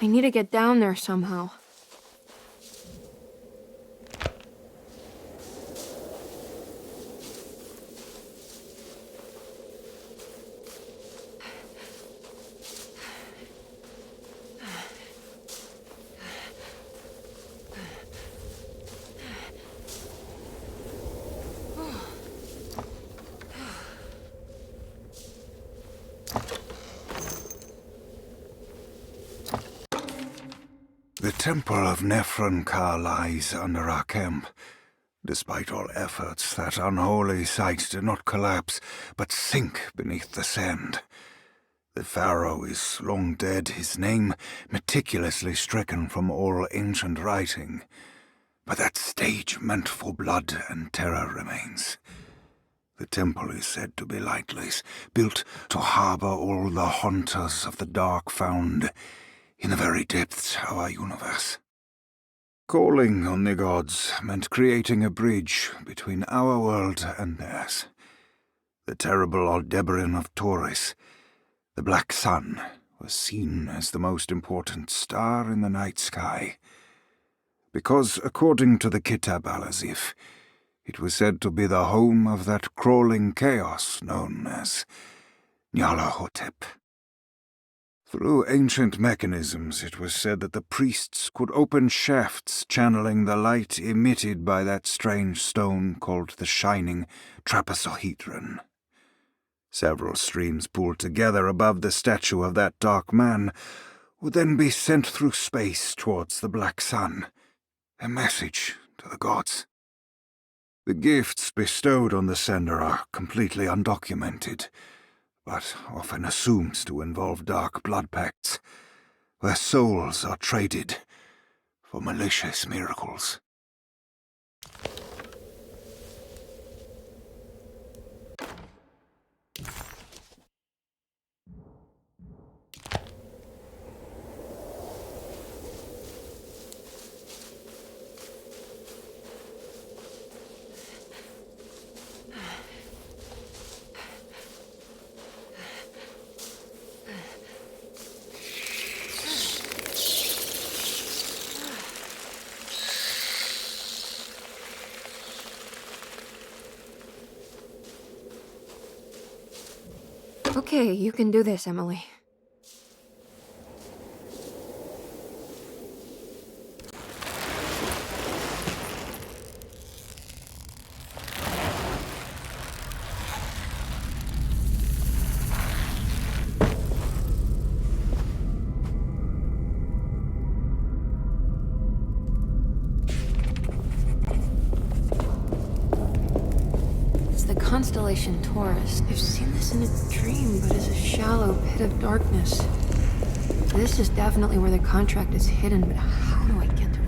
I need to get down there somehow. The Temple of Nephron-Ka lies under our camp. Despite all efforts, that unholy site did not collapse, but sink beneath the sand. The pharaoh is long dead, his name meticulously stricken from all ancient writing. But that stage meant for blood and terror remains. The temple is said to be lightless, built to harbor all the haunters of the dark found in the very depths of our universe. Calling on the gods meant creating a bridge between our world and theirs. The terrible Aldebaran of Taurus, the Black Sun, was seen as the most important star in the night sky. Because, according to the Kitab al-Azif, it was said to be the home of that crawling chaos known as Nyarlathotep. Through ancient mechanisms, it was said that the priests could open shafts channeling the light emitted by that strange stone called the Shining Trapezohedron. Several streams pooled together above the statue of that dark man would then be sent through space towards the Black Sun, a message to the gods. The gifts bestowed on the sender are completely undocumented, but often assumed to involve dark blood pacts, where souls are traded for malicious miracles. Okay, you can do this, Emily. Constellation Taurus. I've seen this in a dream, but as a shallow pit of darkness. This is definitely where the contract is hidden, but how do I get to it?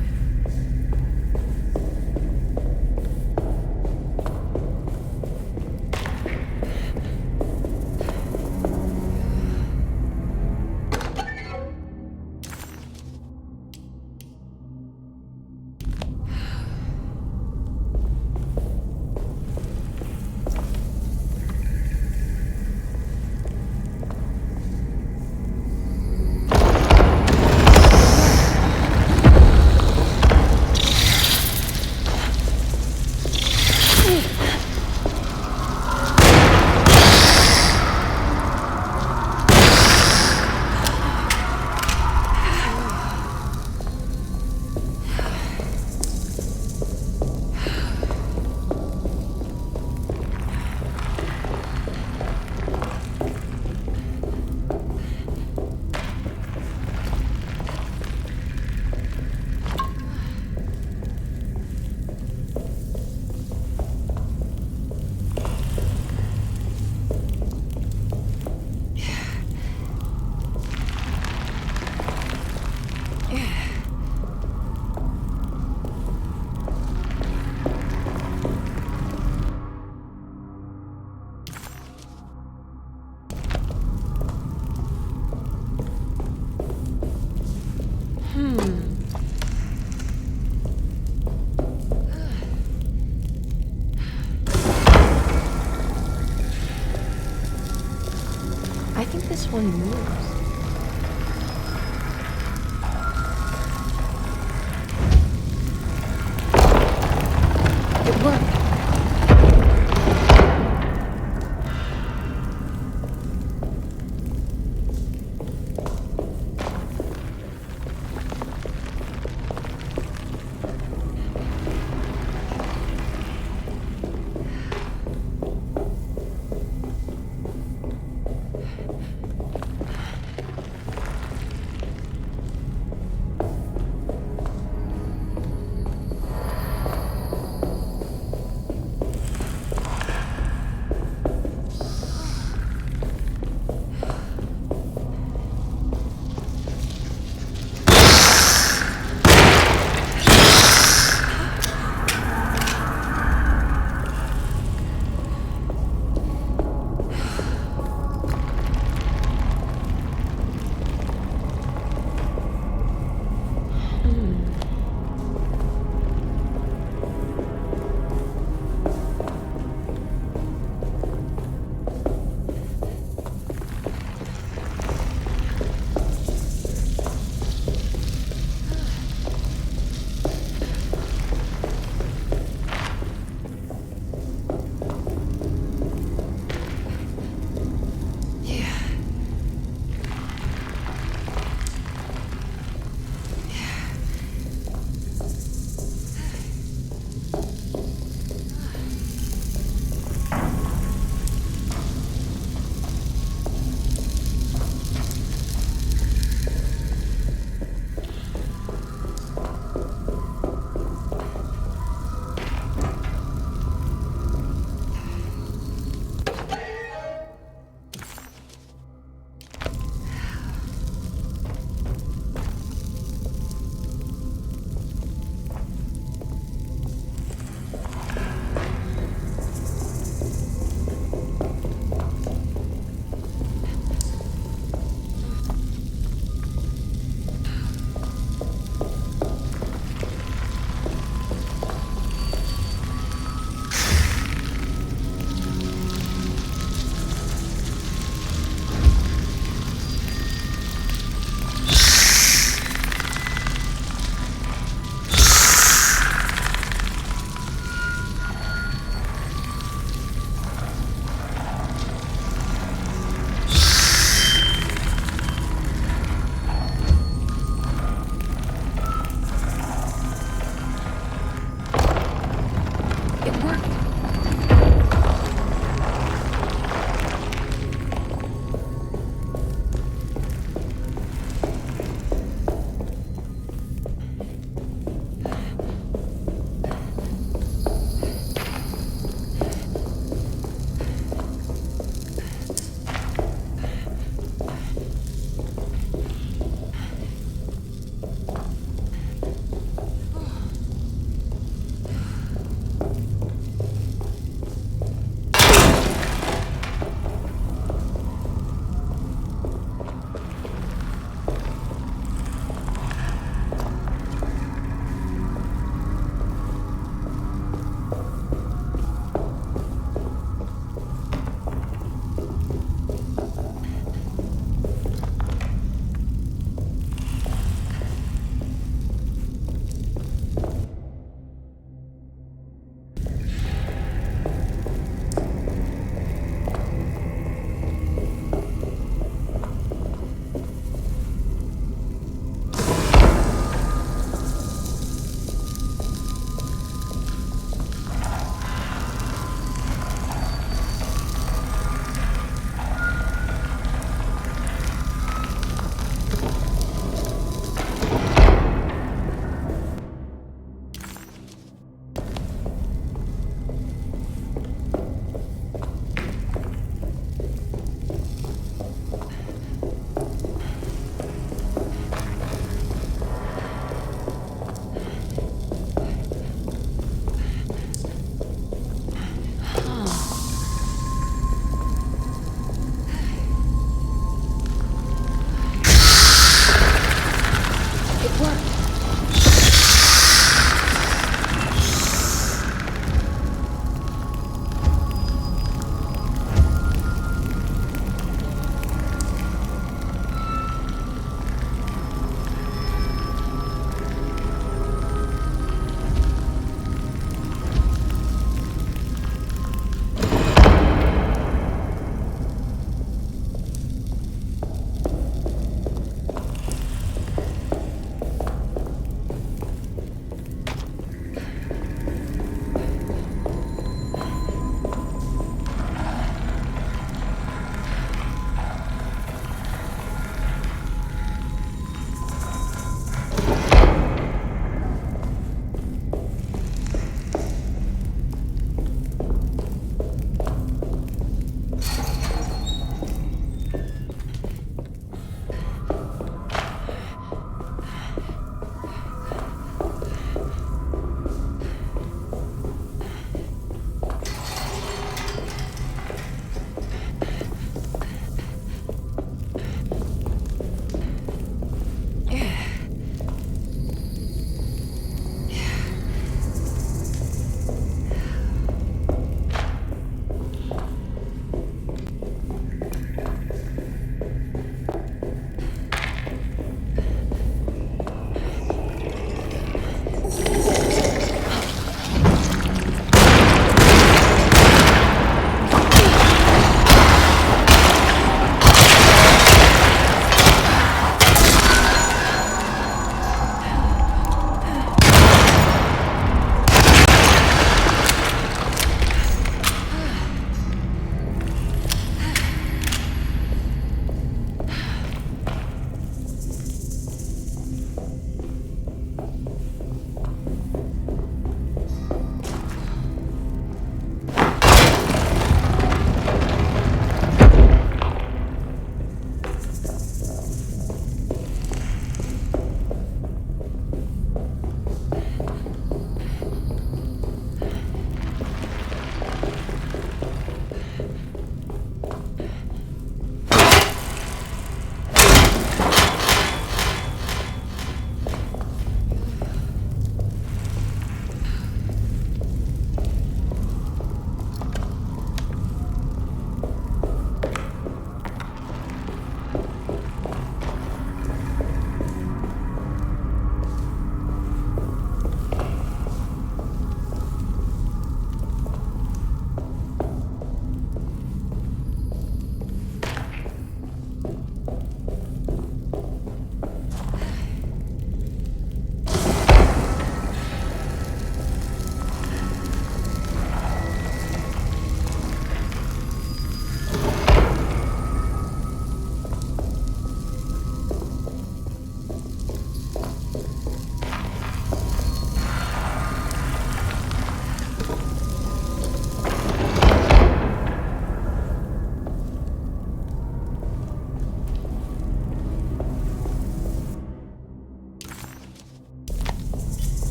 I think this one moves.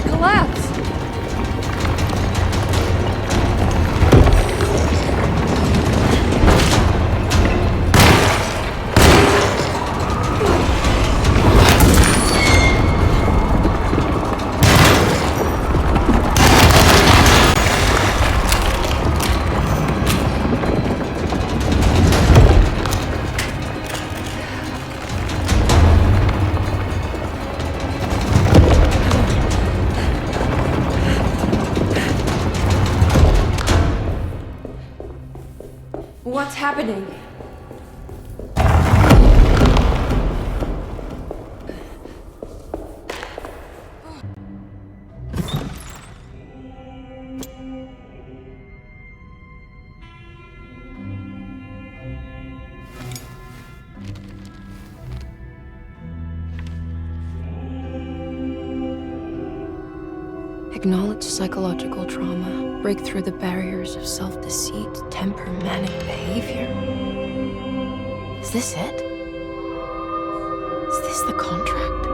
to collapse. What's happening? Acknowledge psychological trauma, break through the barriers of self-deceit, temper, manic behavior. Is this it? Is this the contract?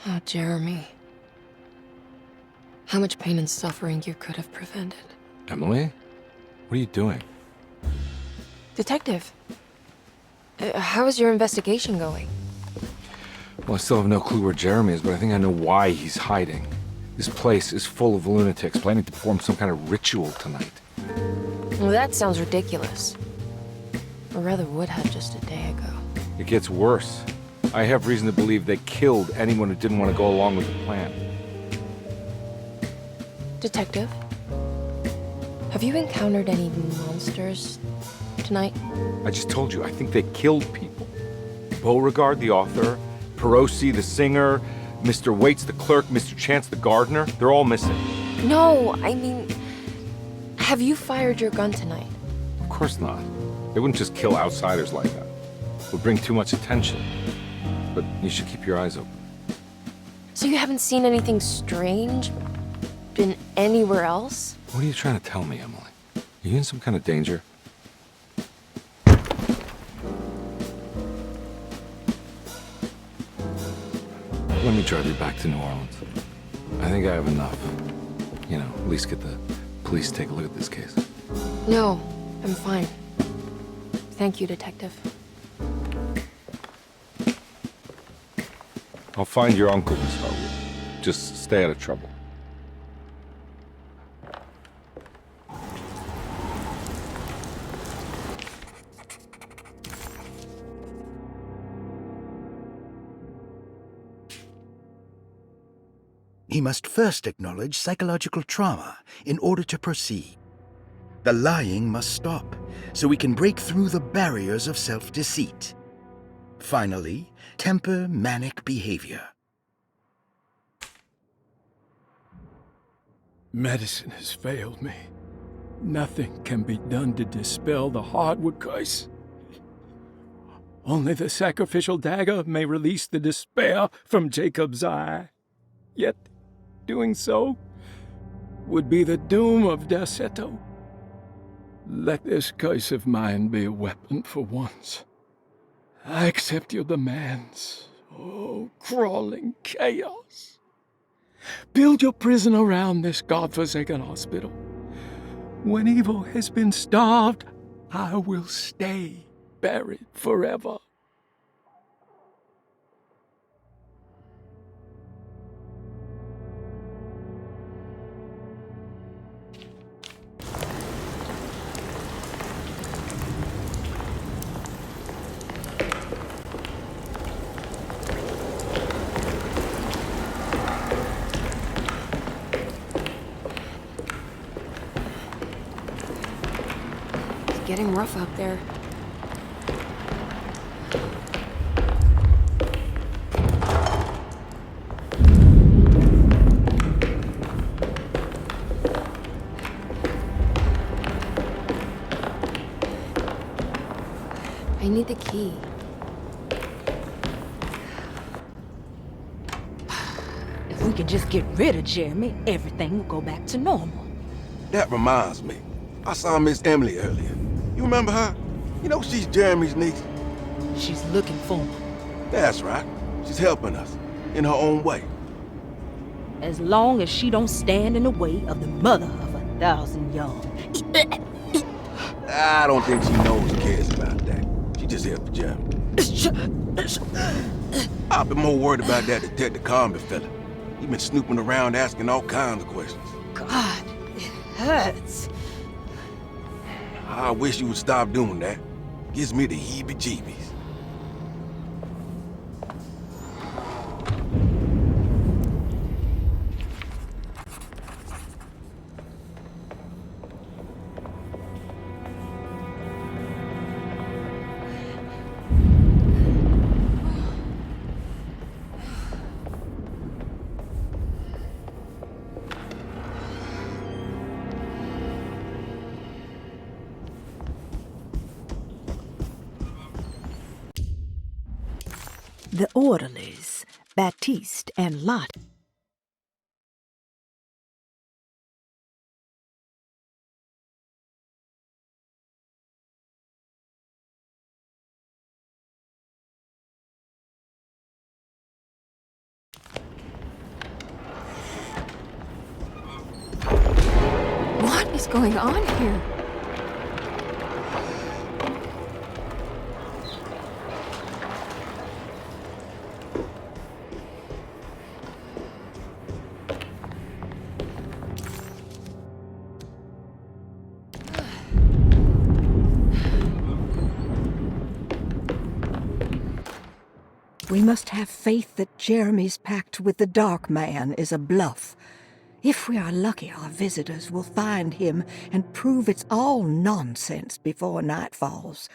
Oh, Jeremy. How much pain and suffering you could have prevented. Emily? What are you doing? Detective, how is your investigation going? Well, I still have no clue where Jeremy is, but I think I know why he's hiding. This place is full of lunatics planning to perform some kind of ritual tonight. Well, that sounds ridiculous. Or rather would have just a day ago. It gets worse. I have reason to believe they killed anyone who didn't want to go along with the plan. Detective, have you encountered any monsters tonight? I just told you, I think they killed people. Beauregard, the author, Perosi, the singer, Mr. Waits, the clerk, Mr. Chance, the gardener, they're all missing. No, I mean, have you fired your gun tonight? Of course not. They wouldn't just kill outsiders like that. It would bring too much attention. But you should keep your eyes open. So you haven't seen anything strange? Been anywhere else? What are you trying to tell me, Emily? Are you in some kind of danger? Let me drive you back to New Orleans. I think I have enough. You know, at least get the police to take a look at this case. No, I'm fine. Thank you, Detective. I'll find your uncle, Miss Hartwood. Just stay out of trouble. He must first acknowledge psychological trauma in order to proceed. The lying must stop, so we can break through the barriers of self-deceit. Finally, temper manic behavior. Medicine has failed me. Nothing can be done to dispel the Hartwood curse. Only the sacrificial dagger may release the despair from Jacob's eye. Yet, doing so would be the doom of Derceto. Let this curse of mine be a weapon for once. I accept your demands, oh, crawling chaos. Build your prison around this godforsaken hospital. When evil has been starved, I will stay buried forever. Getting rough out there. need the key. If we could just get rid of Jeremy, everything will go back to normal. That reminds me. I saw Miss Emily earlier. You remember her? You know she's Jeremy's niece. She's looking for him. That's right. She's helping us. In her own way. As long as she don't stand in the way of the mother of 1,000 young. I don't think she knows or cares about that. She just here for Jeremy. I've been more worried about that Detective Carmen fella. He's been snooping around asking all kinds of questions. God, it hurts. I wish you would stop doing that. Gives me the heebie-jeebies. The orderlies, Baptiste and Lot. What is going on here? We must have faith that Jeremy's pact with the Dark Man is a bluff. If we are lucky, our visitors will find him and prove it's all nonsense before night falls.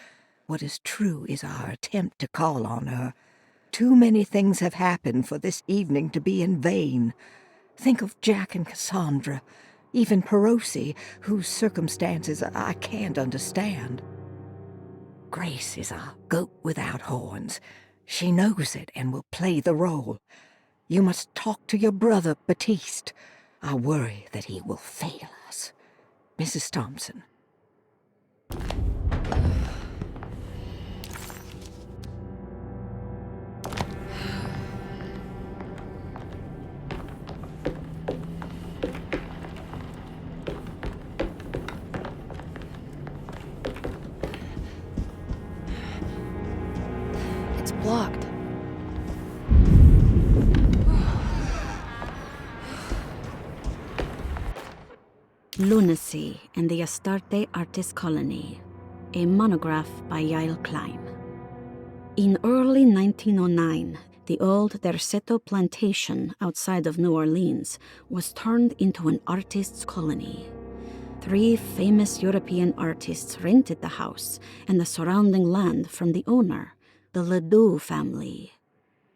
What is true is our attempt to call on her. Too many things have happened for this evening to be in vain. Think of Jack and Cassandra, even Perosi, whose circumstances I can't understand. Grace is a goat without horns. She knows it and will play the role. You must talk to your brother, Baptiste. I worry that he will fail us. Mrs. Thompson. It's blocked. Lunacy and the Astarte Artist Colony, a monograph by Yael Klein. In early 1909, the old Derceto plantation outside of New Orleans was turned into an artists' colony. 3 famous European artists rented the house and the surrounding land from the owner, the Ledoux family.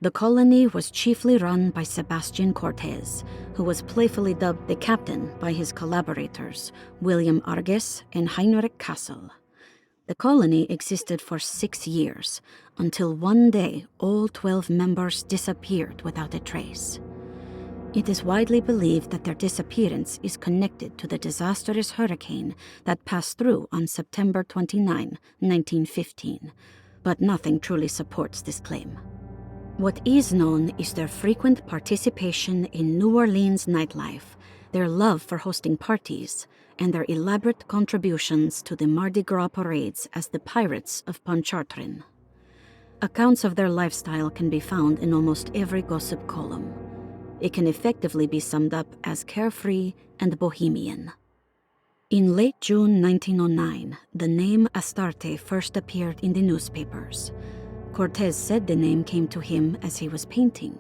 The colony was chiefly run by Sebastian Cortez, who was playfully dubbed the captain by his collaborators, William Arges and Heinrich Kassel. The colony existed for 6 years, until one day all 12 members disappeared without a trace. It is widely believed that their disappearance is connected to the disastrous hurricane that passed through on September 29, 1915, but nothing truly supports this claim. What is known is their frequent participation in New Orleans nightlife, their love for hosting parties, and their elaborate contributions to the Mardi Gras parades as the Pirates of Pontchartrain. Accounts of their lifestyle can be found in almost every gossip column. It can effectively be summed up as carefree and bohemian. In late June 1909, the name Astarte first appeared in the newspapers. Cortez said the name came to him as he was painting.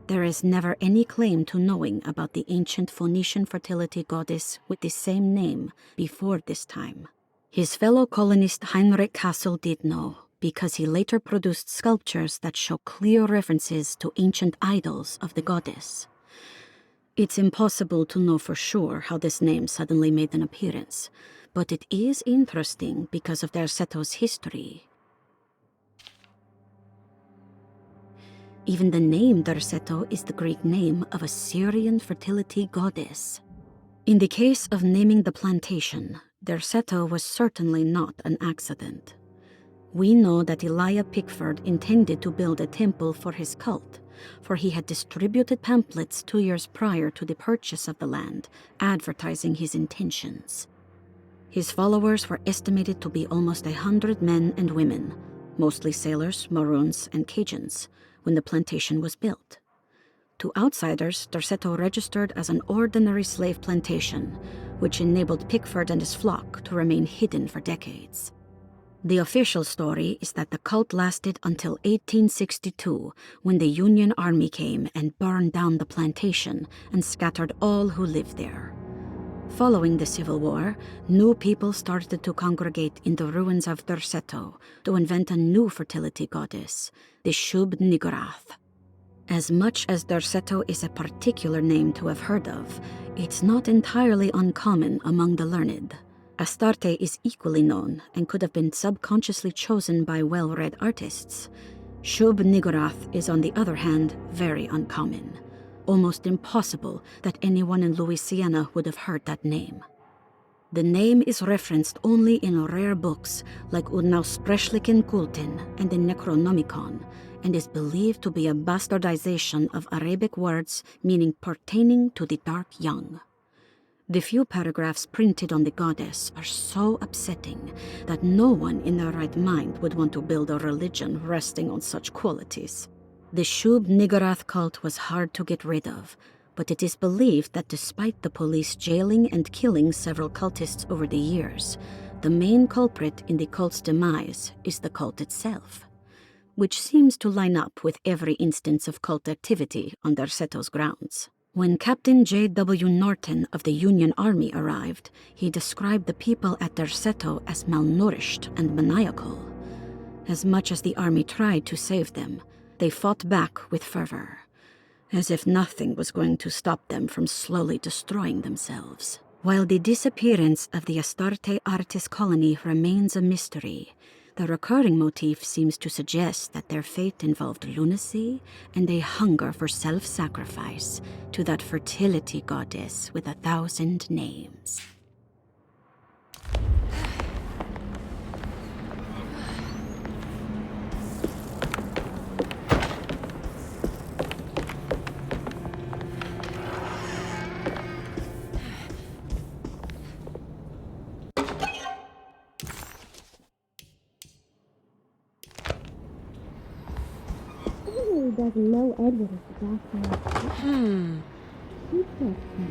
There is never any claim to knowing about the ancient Phoenician fertility goddess with the same name before this time. His fellow colonist Heinrich Kassel did know, because he later produced sculptures that show clear references to ancient idols of the goddess. It's impossible to know for sure how this name suddenly made an appearance, but it is interesting because of Derceto's history. Even the name Derceto is the Greek name of a Syrian fertility goddess. In the case of naming the plantation, Derceto was certainly not an accident. We know that Elijah Pickford intended to build a temple for his cult, for he had distributed pamphlets 2 years prior to the purchase of the land, advertising his intentions. His followers were estimated to be almost 100 men and women, mostly sailors, Maroons, and Cajuns, when the plantation was built. To outsiders, Derceto registered as an ordinary slave plantation, which enabled Pickford and his flock to remain hidden for decades. The official story is that the cult lasted until 1862, when the Union Army came and burned down the plantation and scattered all who lived there. Following the Civil War, new people started to congregate in the ruins of Derceto to invent a new fertility goddess, the Shub-Niggurath. As much as Derceto is a particular name to have heard of, it's not entirely uncommon among the learned. Astarte is equally known and could have been subconsciously chosen by well-read artists. Shub-Niggurath is, on the other hand, very uncommon. Almost impossible that anyone in Louisiana would have heard that name. The name is referenced only in rare books like Unaussprechlichen Kulten and the Necronomicon, and is believed to be a bastardization of Arabic words meaning pertaining to the dark young. The few paragraphs printed on the goddess are so upsetting that no one in their right mind would want to build a religion resting on such qualities. The Shub-Niggurath cult was hard to get rid of, but it is believed that despite the police jailing and killing several cultists over the years, the main culprit in the cult's demise is the cult itself, which seems to line up with every instance of cult activity on Derceto's grounds. When Captain J.W. Norton of the Union Army arrived, he described the people at Derceto as malnourished and maniacal. As much as the army tried to save them, they fought back with fervor, as if nothing was going to stop them from slowly destroying themselves. While the disappearance of the Astarte artist colony remains a mystery, the recurring motif seems to suggest that their fate involved lunacy and a hunger for self-sacrifice to that fertility goddess with 1,000 names. Doesn't know Edward is the doctor. He trusts me.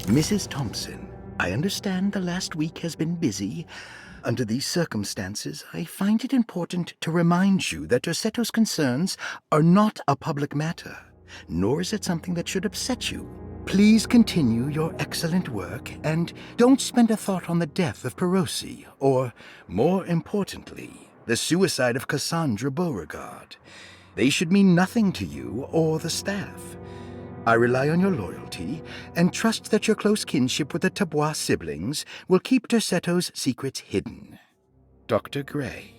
Mrs. Thompson, I understand the last week has been busy. Under these circumstances, I find it important to remind you that Derceto's concerns are not a public matter, nor is it something that should upset you. Please continue your excellent work, and don't spend a thought on the death of Perosi, or, more importantly, the suicide of Cassandra Beauregard. They should mean nothing to you or the staff. I rely on your loyalty and trust that your close kinship with the Tabois siblings will keep Derceto's secrets hidden. Dr. Gray.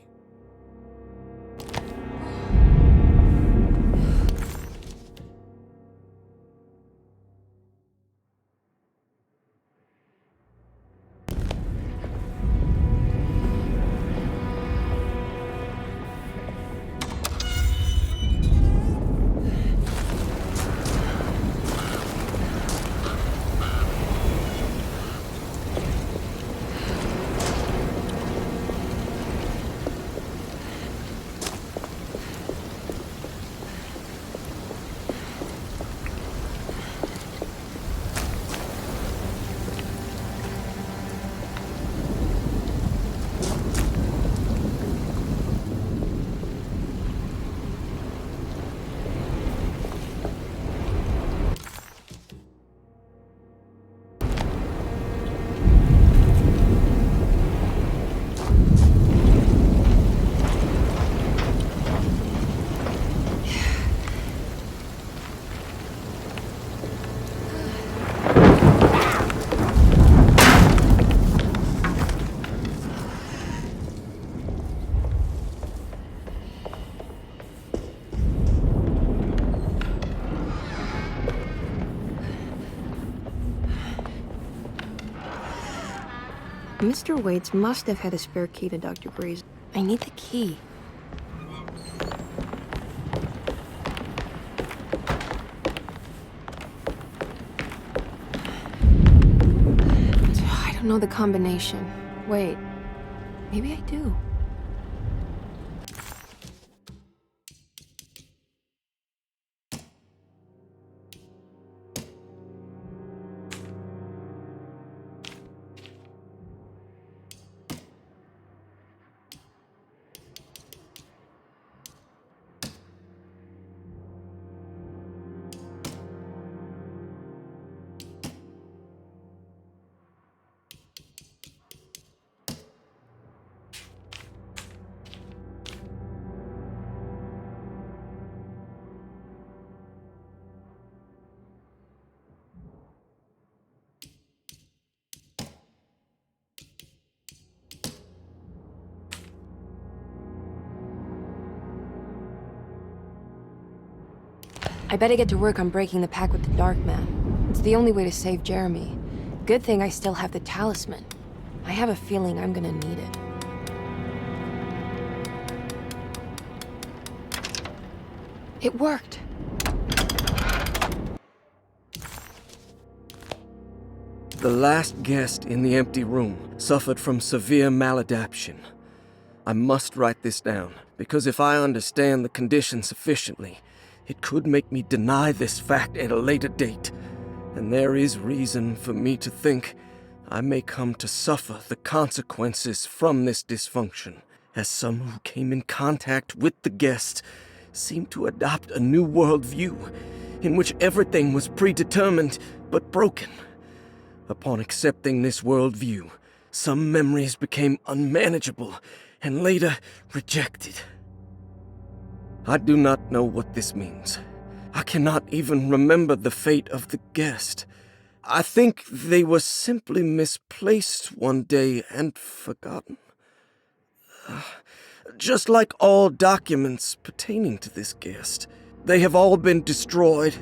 Mr. Waits must have had a spare key to Dr. Gray's. I need the key. I don't know the combination. Wait, maybe I do. I better get to work on breaking the pact with the Dark Man. It's the only way to save Jeremy. Good thing I still have the talisman. I have a feeling I'm gonna need it. It worked! The last guest in the empty room suffered from severe maladaptation. I must write this down, because if I understand the condition sufficiently, it could make me deny this fact at a later date, and there is reason for me to think I may come to suffer the consequences from this dysfunction, as some who came in contact with the guest seem to adopt a new worldview in which everything was predetermined but broken. Upon accepting this worldview, some memories became unmanageable and later rejected. I do not know what this means. I cannot even remember the fate of the guest. I think they were simply misplaced one day and forgotten. Just like all documents pertaining to this guest, they have all been destroyed,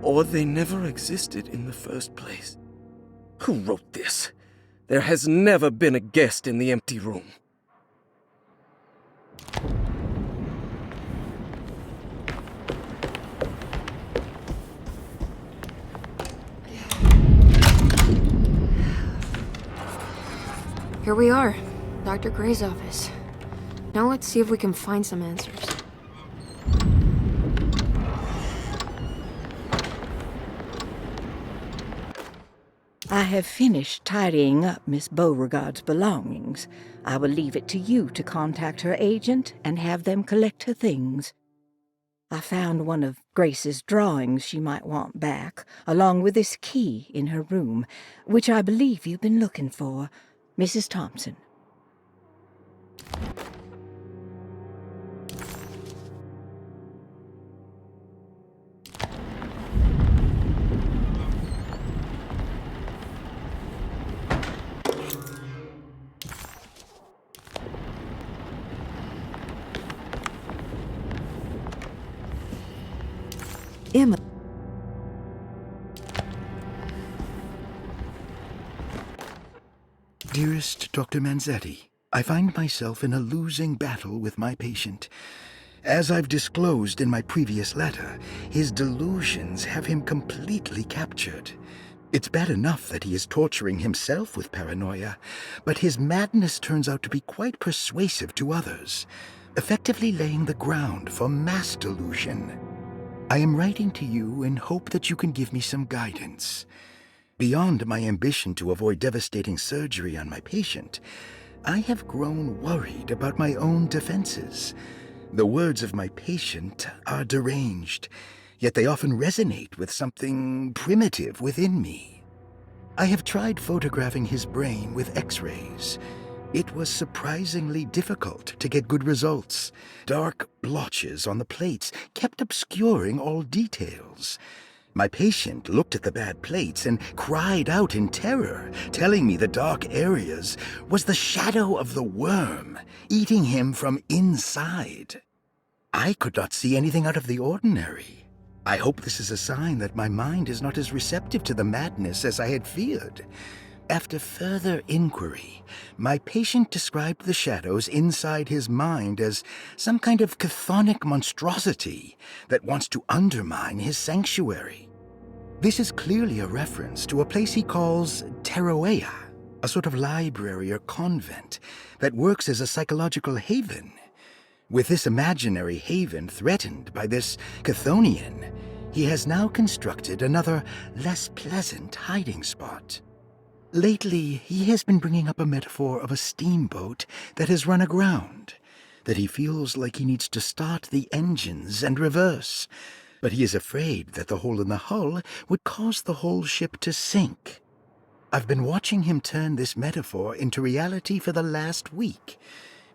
or they never existed in the first place. Who wrote this? There has never been a guest in the empty room. Here we are, Dr. Gray's office. Now let's see if we can find some answers. I have finished tidying up Miss Beauregard's belongings. I will leave it to you to contact her agent and have them collect her things. I found one of Grace's drawings she might want back, along with this key in her room, which I believe you've been looking for. Mrs. Thompson. Emma. Dearest Dr. Manzetti, I find myself in a losing battle with my patient. As I've disclosed in my previous letter, his delusions have him completely captured. It's bad enough that he is torturing himself with paranoia, but his madness turns out to be quite persuasive to others, effectively laying the ground for mass delusion. I am writing to you in hope that you can give me some guidance. Beyond my ambition to avoid devastating surgery on my patient, I have grown worried about my own defenses. The words of my patient are deranged, yet they often resonate with something primitive within me. I have tried photographing his brain with X-rays. It was surprisingly difficult to get good results. Dark blotches on the plates kept obscuring all details. My patient looked at the bad plates and cried out in terror, telling me the dark areas was the shadow of the worm, eating him from inside. I could not see anything out of the ordinary. I hope this is a sign that my mind is not as receptive to the madness as I had feared. After further inquiry, my patient described the shadows inside his mind as some kind of chthonic monstrosity that wants to undermine his sanctuary. This is clearly a reference to a place he calls Teroea, a sort of library or convent that works as a psychological haven. With this imaginary haven threatened by this Chthonian, he has now constructed another, less pleasant hiding spot. Lately, he has been bringing up a metaphor of a steamboat that has run aground, that he feels like he needs to start the engines and reverse, but he is afraid that the hole in the hull would cause the whole ship to sink. I've been watching him turn this metaphor into reality for the last week.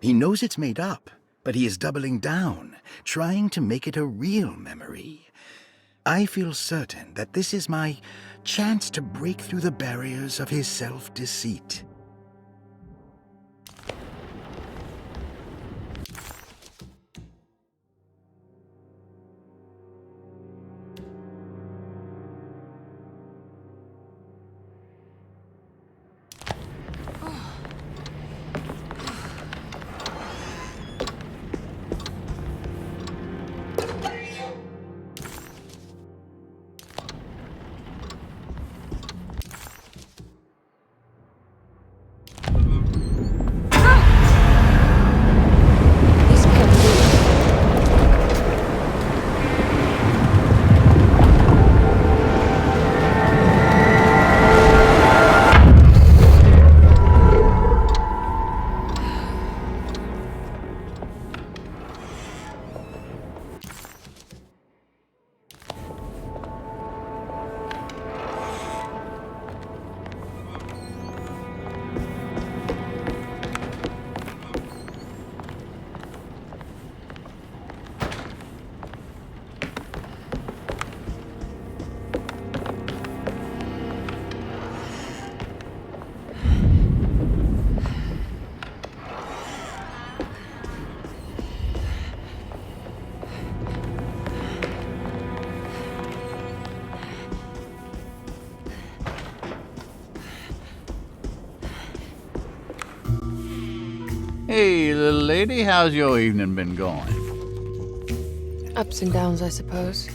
He knows it's made up, but he is doubling down, trying to make it a real memory. I feel certain that this is my chance to break through the barriers of his self-deceit. Hey, little lady, how's your evening been going? Ups and downs, I suppose.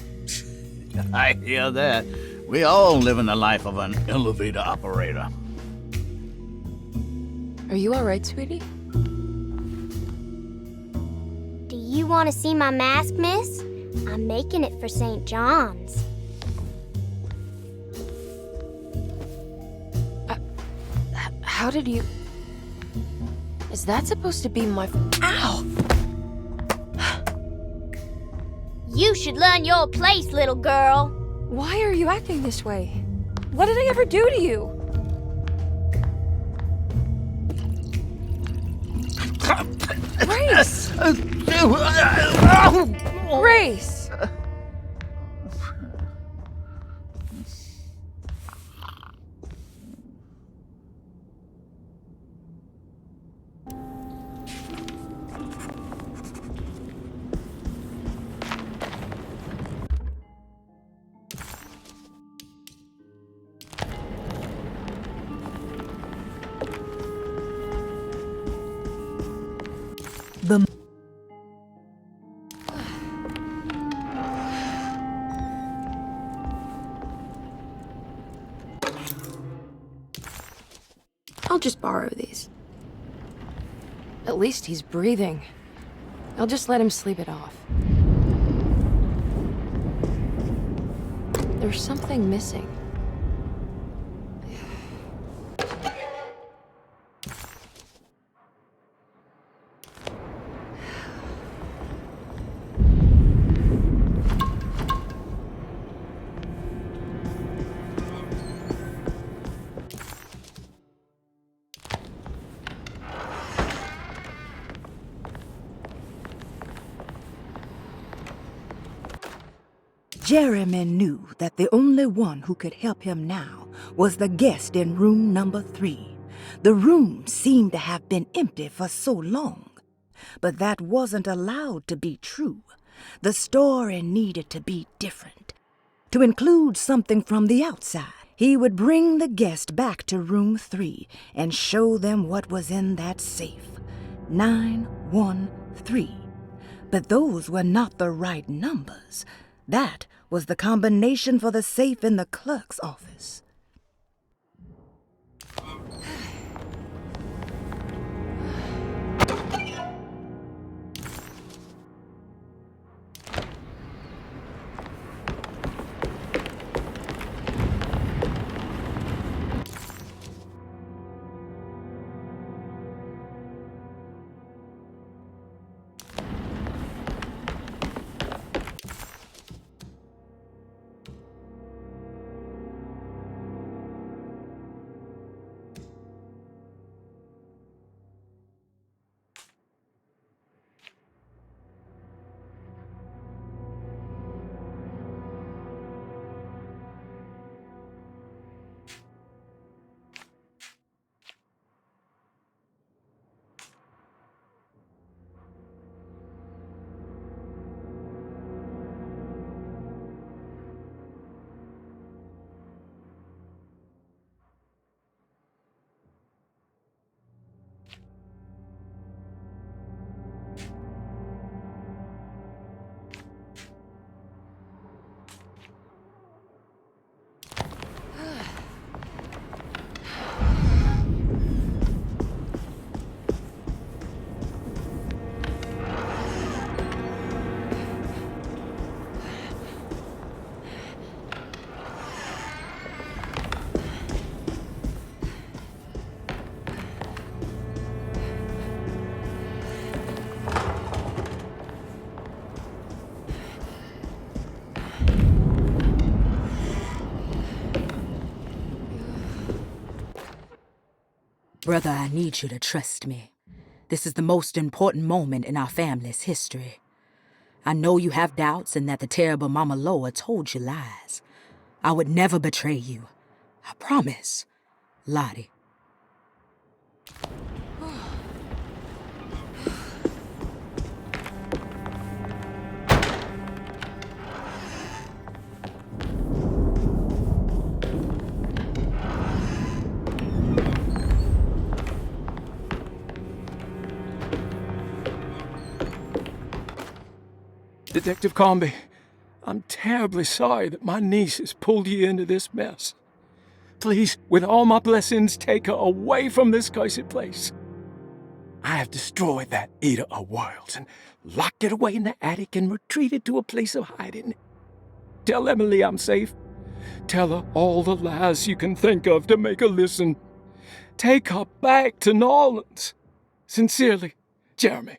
I hear that. We all live in the life of an elevator operator. Are you all right, sweetie? Do you want to see my mask, miss? I'm making it for St. John's. How did you... Is that supposed to be my... Ow! You should learn your place, little girl. Why are you acting this way? What did I ever do to you? Grace! Grace! I'll just borrow these. At least he's breathing. I'll just let him sleep it off. There's something missing. Jeremy knew that the only one who could help him now was the guest in room number 3. The room seemed to have been empty for so long. But that wasn't allowed to be true. The story needed to be different, to include something from the outside. He would bring the guest back to room 3 and show them what was in that safe. 913. But those were not the right numbers. That was the combination for the safe in the clerk's office. Brother, I need you to trust me. This is the most important moment in our family's history. I know you have doubts and that the terrible Mama Loa told you lies. I would never betray you. I promise. Lottie. Detective Comby, I'm terribly sorry that my niece has pulled you into this mess. Please, with all my blessings, take her away from this cursed place. I have destroyed that Eater of Worlds and locked it away in the attic and retreated to a place of hiding. Tell Emily I'm safe. Tell her all the lies you can think of to make her listen. Take her back to New Orleans. Sincerely, Jeremy.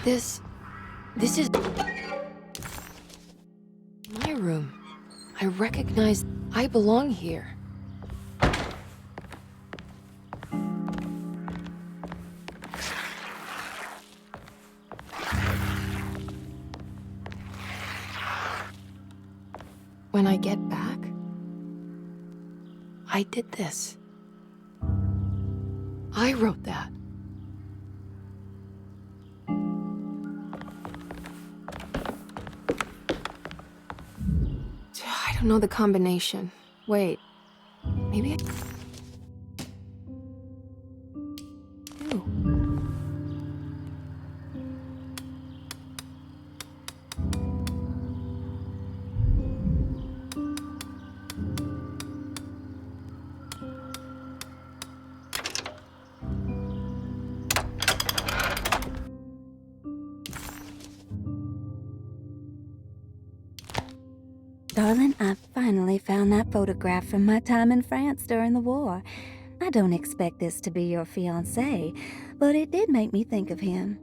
This is my room. I recognize I belong here. When I get back, I did this. I wrote that. I don't know the combination. Wait. Maybe I... Ew. Darling, I finally found that photograph from my time in France during the war. I don't expect this to be your fiancé, but it did make me think of him.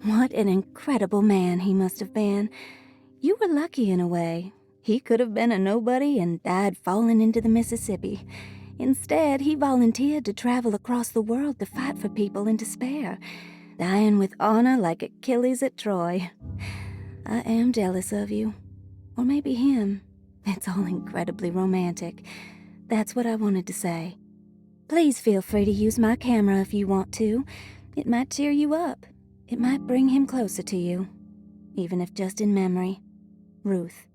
What an incredible man he must have been. You were lucky in a way. He could have been a nobody and died falling into the Mississippi. Instead, he volunteered to travel across the world to fight for people in despair, dying with honor like Achilles at Troy. I am jealous of you. Or maybe him. It's all incredibly romantic. That's what I wanted to say. Please feel free to use my camera if you want to. It might cheer you up. It might bring him closer to you. Even if just in memory. Ruth.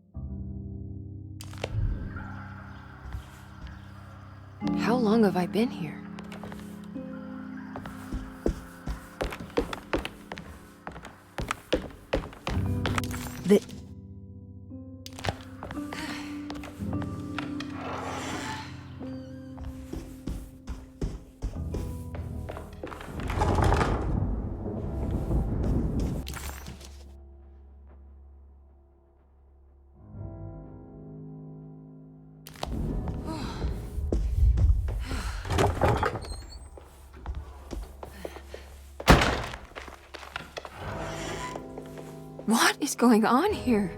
How long have I been here? What is going on here?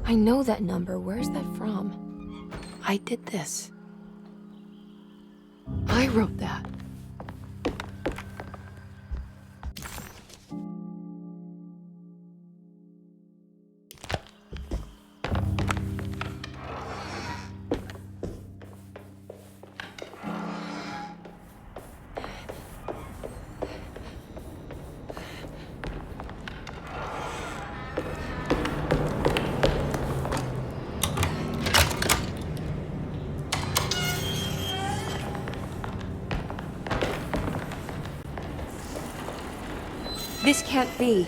I know that number. Where's that from? I did this. I wrote that. This can't be.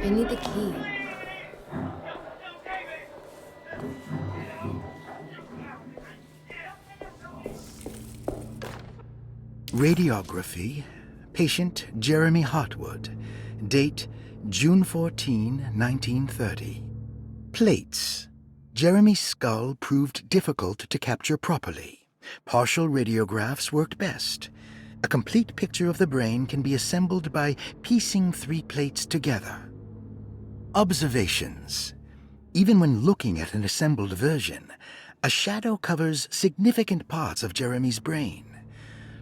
I need the key. Radiography. Patient Jeremy Hartwood. Date June 14, 1930. Plates. Jeremy's skull proved difficult to capture properly. Partial radiographs worked best. A complete picture of the brain can be assembled by piecing 3 plates together. Observations. Even when looking at an assembled version, a shadow covers significant parts of Jeremy's brain.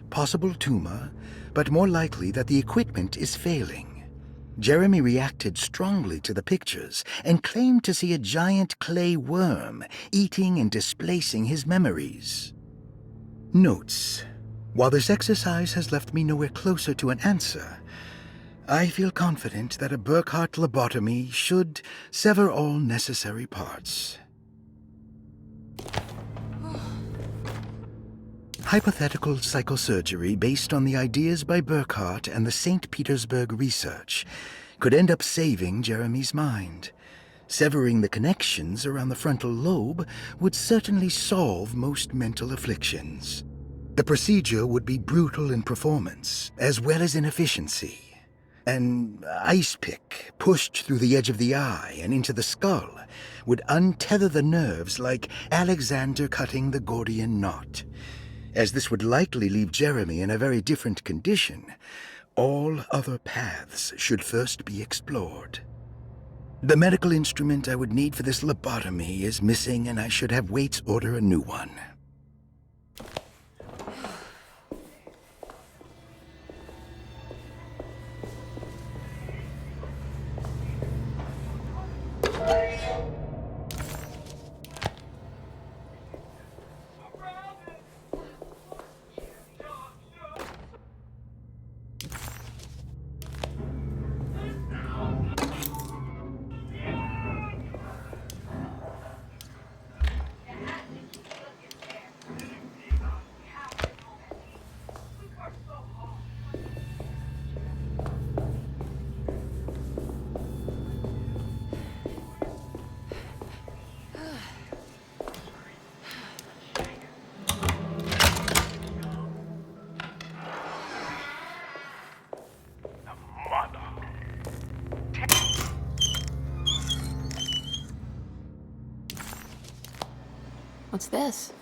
Possible tumor, but more likely that the equipment is failing. Jeremy reacted strongly to the pictures and claimed to see a giant clay worm eating and displacing his memories. Notes. While this exercise has left me nowhere closer to an answer, I feel confident that a Burkhardt lobotomy should sever all necessary parts. Hypothetical psychosurgery based on the ideas by Burkhardt and the St. Petersburg research could end up saving Jeremy's mind. Severing the connections around the frontal lobe would certainly solve most mental afflictions. The procedure would be brutal in performance, as well as in efficiency. An ice pick pushed through the edge of the eye and into the skull would untether the nerves like Alexander cutting the Gordian knot. As this would likely leave Jeremy in a very different condition, all other paths should first be explored. The medical instrument I would need for this lobotomy is missing, and I should have Waits order a new one. What's this?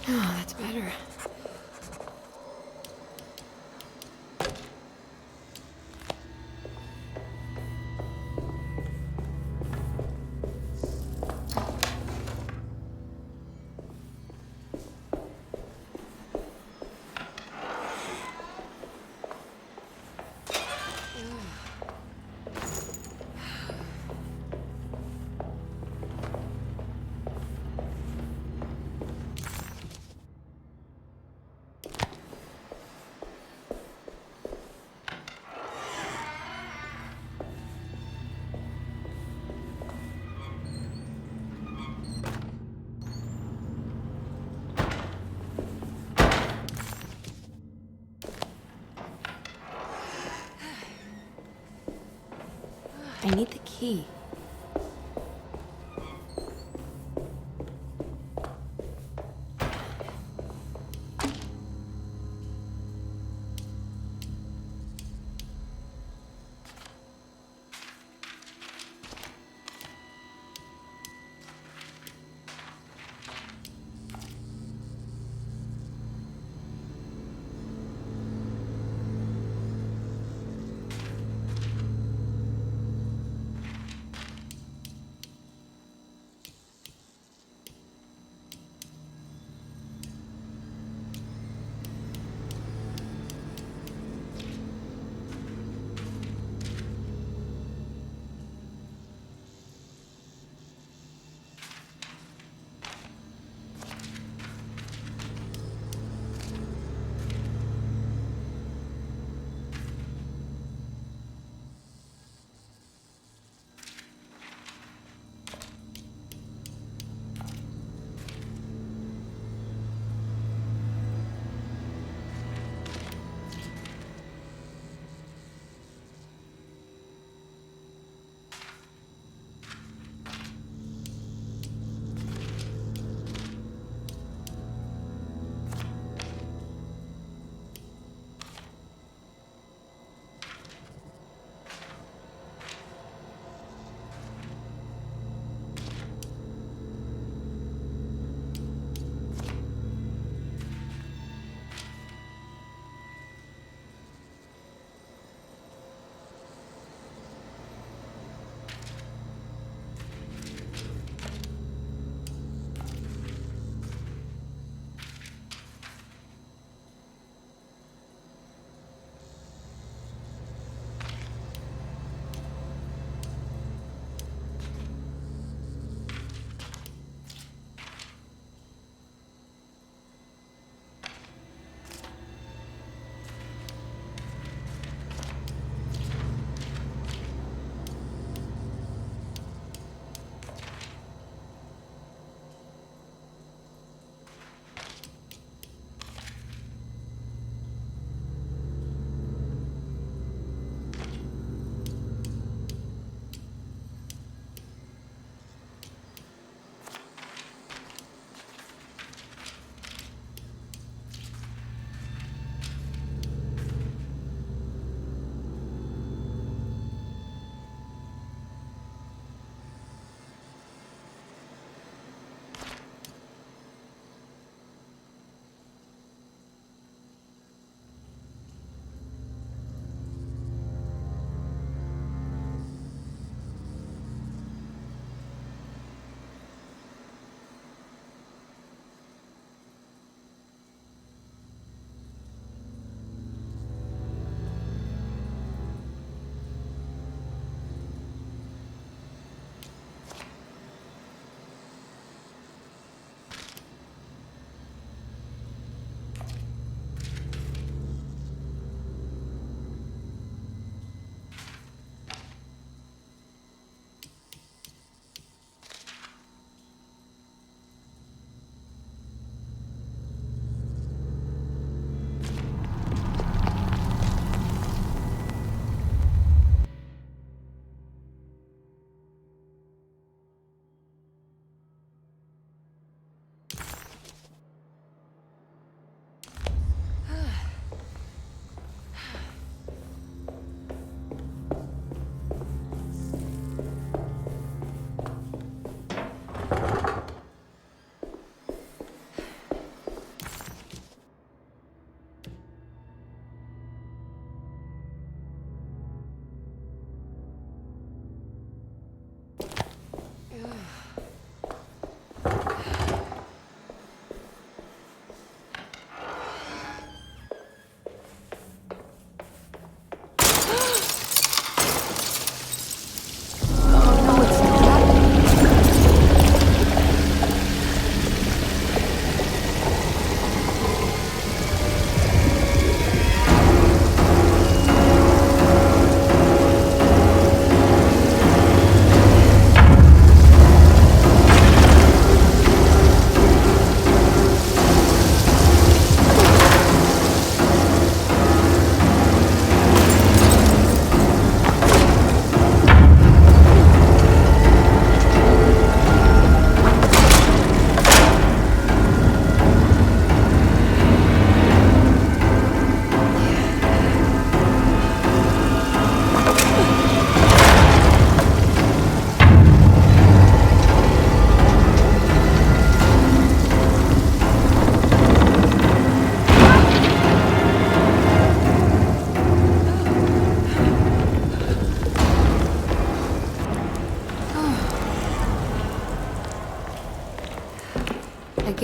Oh, that's better. I need the key.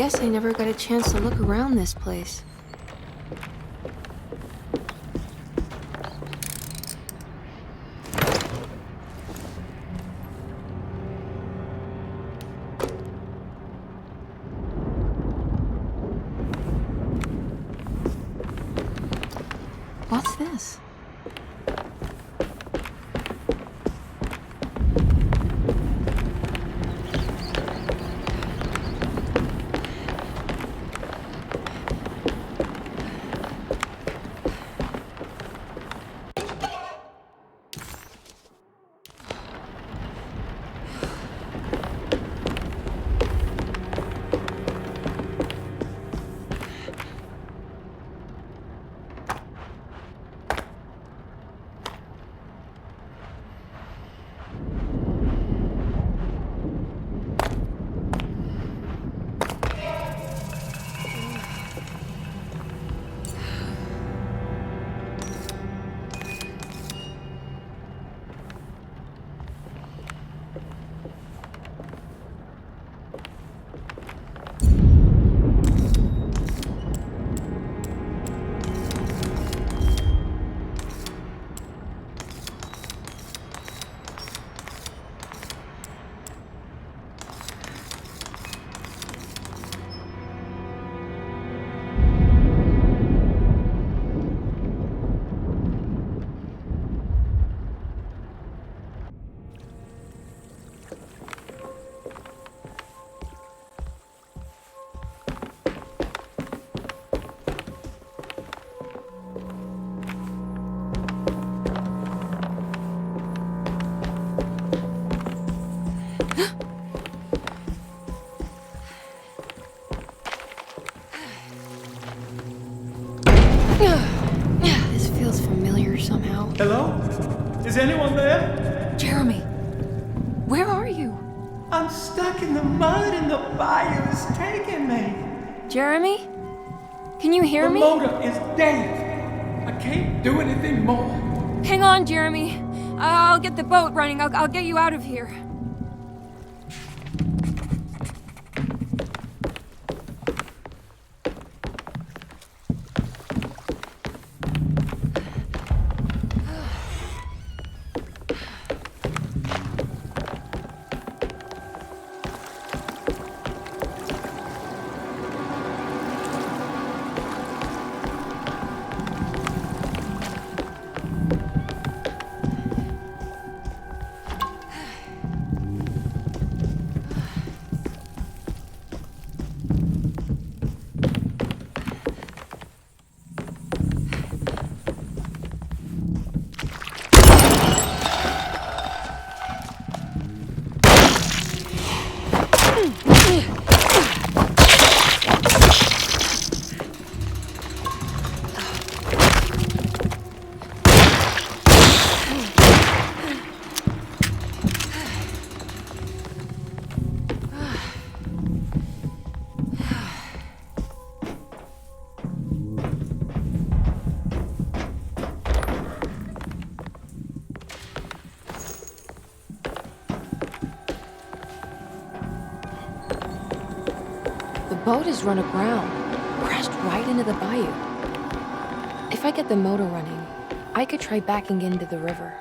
guess I never got a chance to look around this place. What's this? This feels familiar somehow. Hello? Is anyone there? Jeremy, where are you? I'm stuck in the mud and the bayou's taking me. Jeremy? Can you hear me? The motor is dead. I can't do anything more. Hang on, Jeremy. I'll get the boat running. I'll get you out of here. The boat is run aground, crashed right into the bayou. If I get the motor running, I could try backing into the river.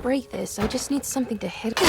break this. I just need something to hit.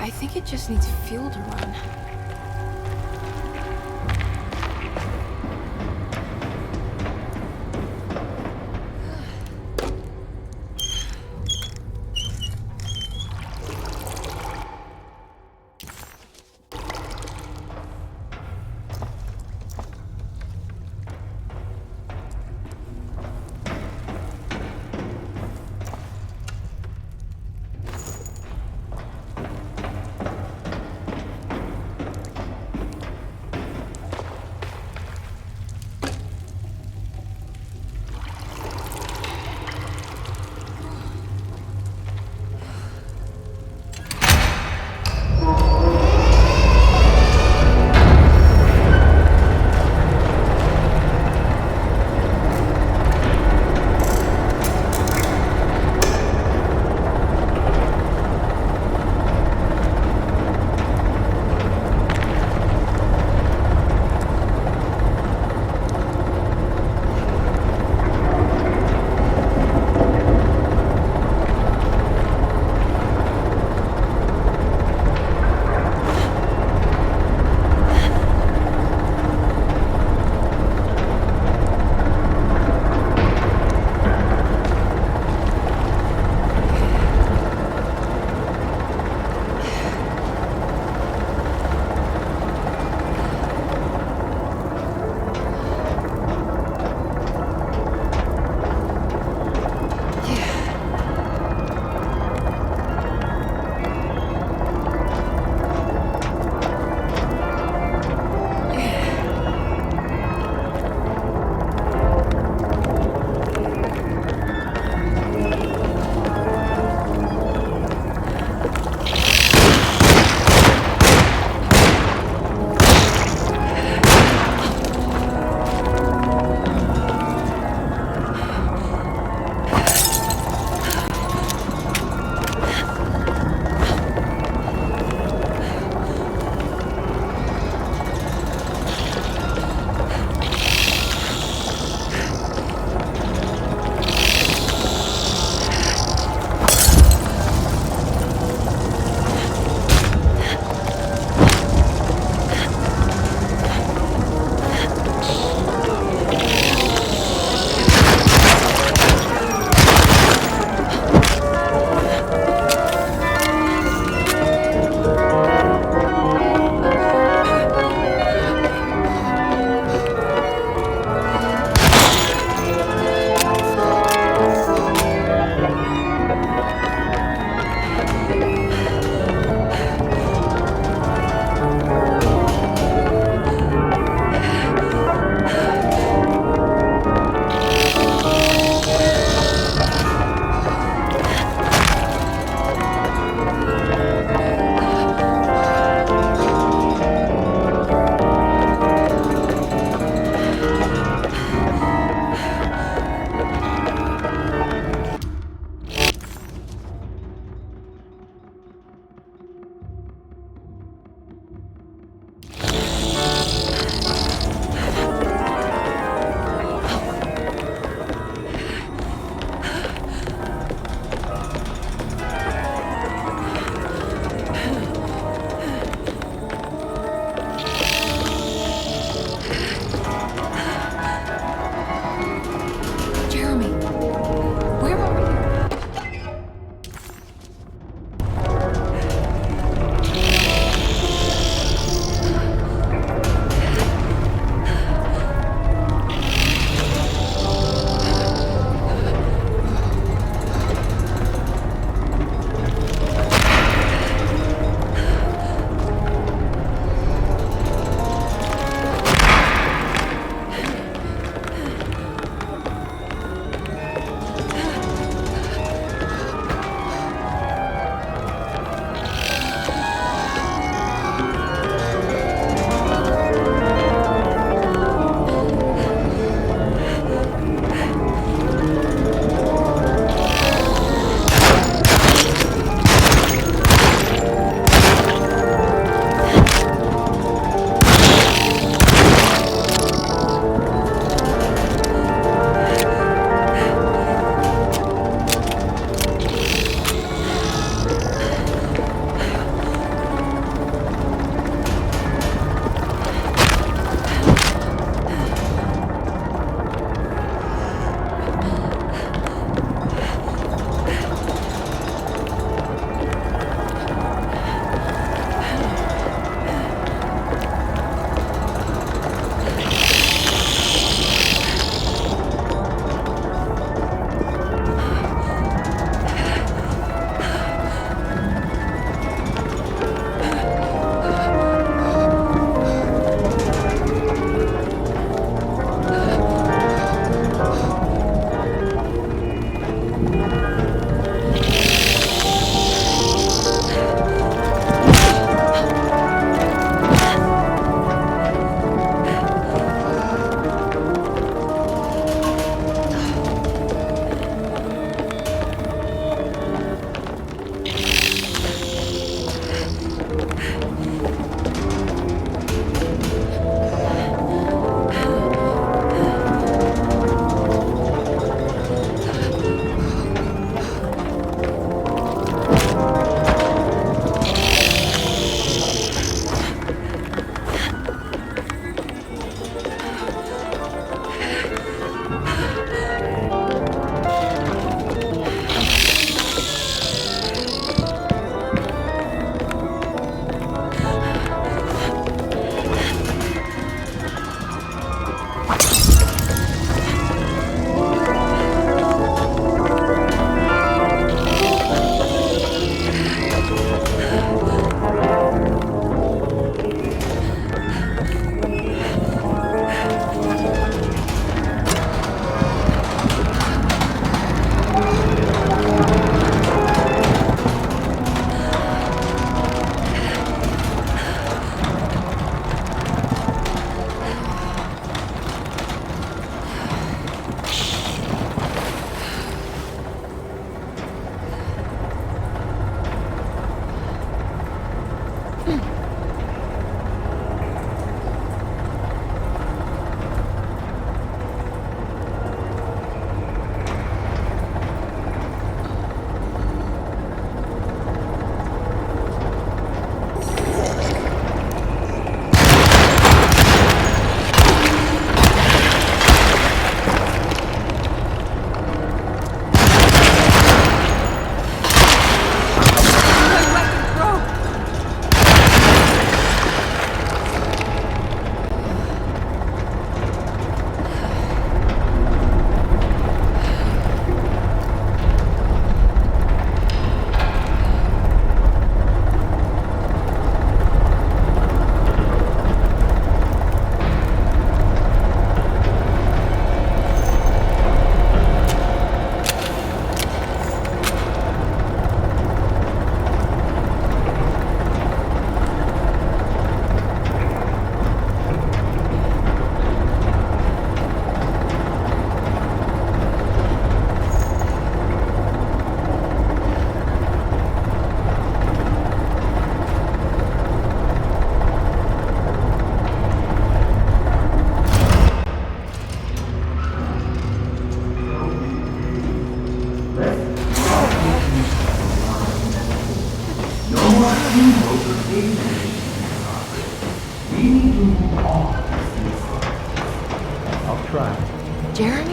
I think it just needs fuel to run.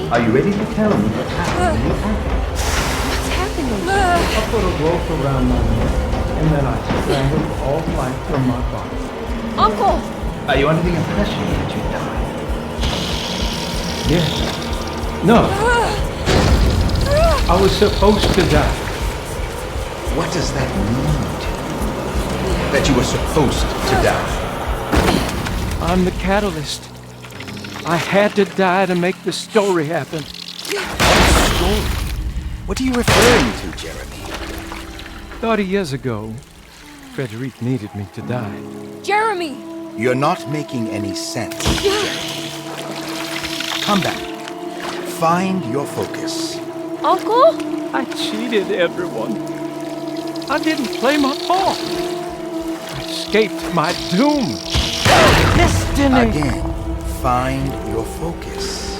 Are you ready to tell me what's happening in the attic? What's happening? I put a rope around my neck, and then I strangled all life from my body. Uncle! Are you under the impression that you died? Yes. No. I was supposed to die. What does that mean to you? That you were supposed to die? I'm the catalyst. I had to die to make the story happen. What story? What are you referring to, Jeremy? 30 years ago, Frederic needed me to die. Jeremy! You're not making any sense, Jeremy. Come back. Find your focus. Uncle? I cheated everyone. I didn't play my part. I escaped my doom. Destiny! Again, find your focus.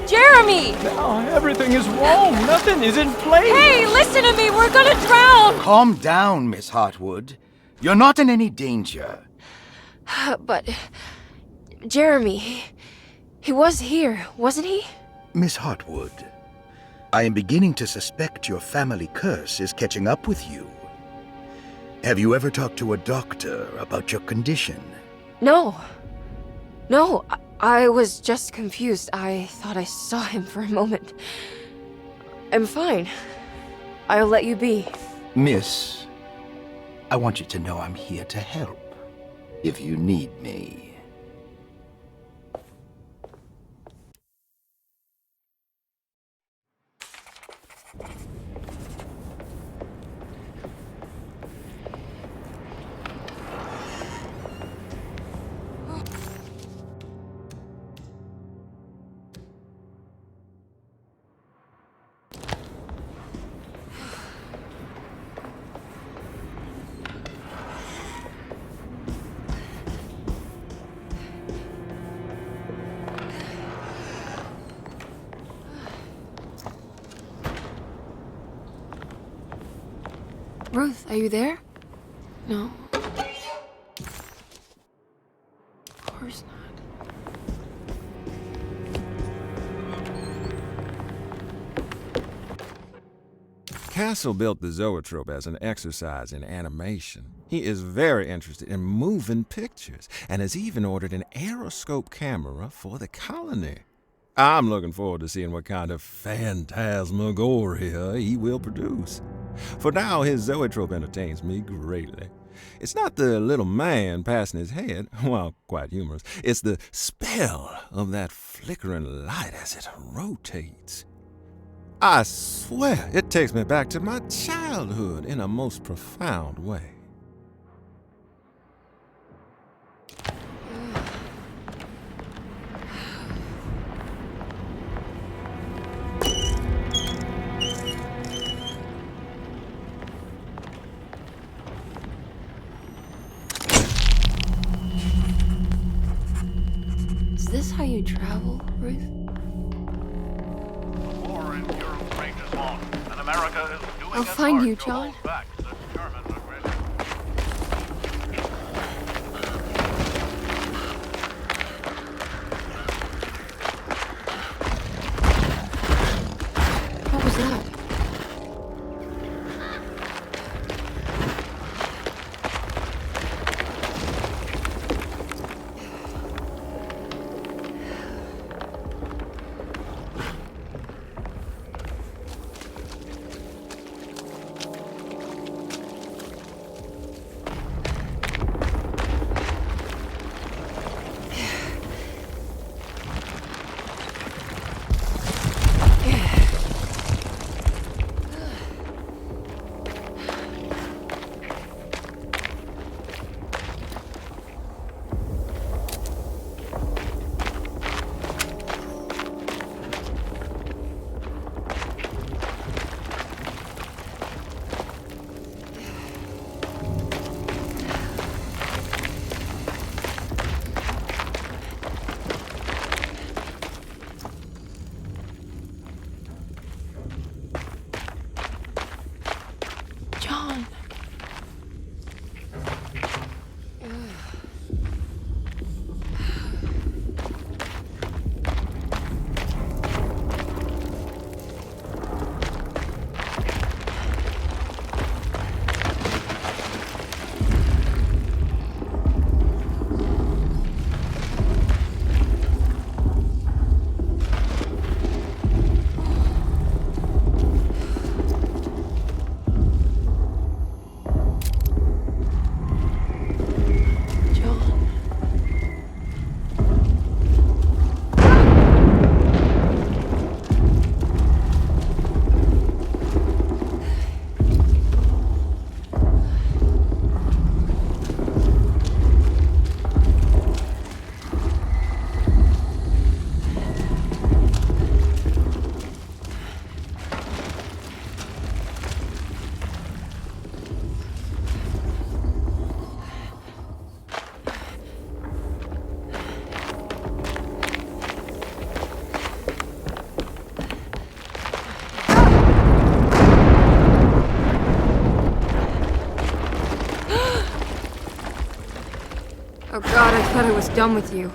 Jeremy! Now everything is wrong. Nothing is in place. Hey, listen to me! We're gonna drown! Calm down, Miss Hartwood. You're not in any danger. But... Jeremy... He was here, wasn't he? Miss Hartwood, I am beginning to suspect your family curse is catching up with you. Have you ever talked to a doctor about your condition? No. No, I was just confused. I thought I saw him for a moment. I'm fine. I'll let you be. Miss, I want you to know I'm here to help, if you need me. Ruth, are you there? No. Of course not. Castle built the zoetrope as an exercise in animation. He is very interested in moving pictures and has even ordered an aeroscope camera for the colony. I'm looking forward to seeing what kind of phantasmagoria he will produce. For now, his zoetrope entertains me greatly. It's not the little man passing his head, while quite humorous. It's the spell of that flickering light as it rotates. I swear it takes me back to my childhood in a most profound way. Is this how you travel, Ruth? I'll find you, John. What was that? thought I was done with you.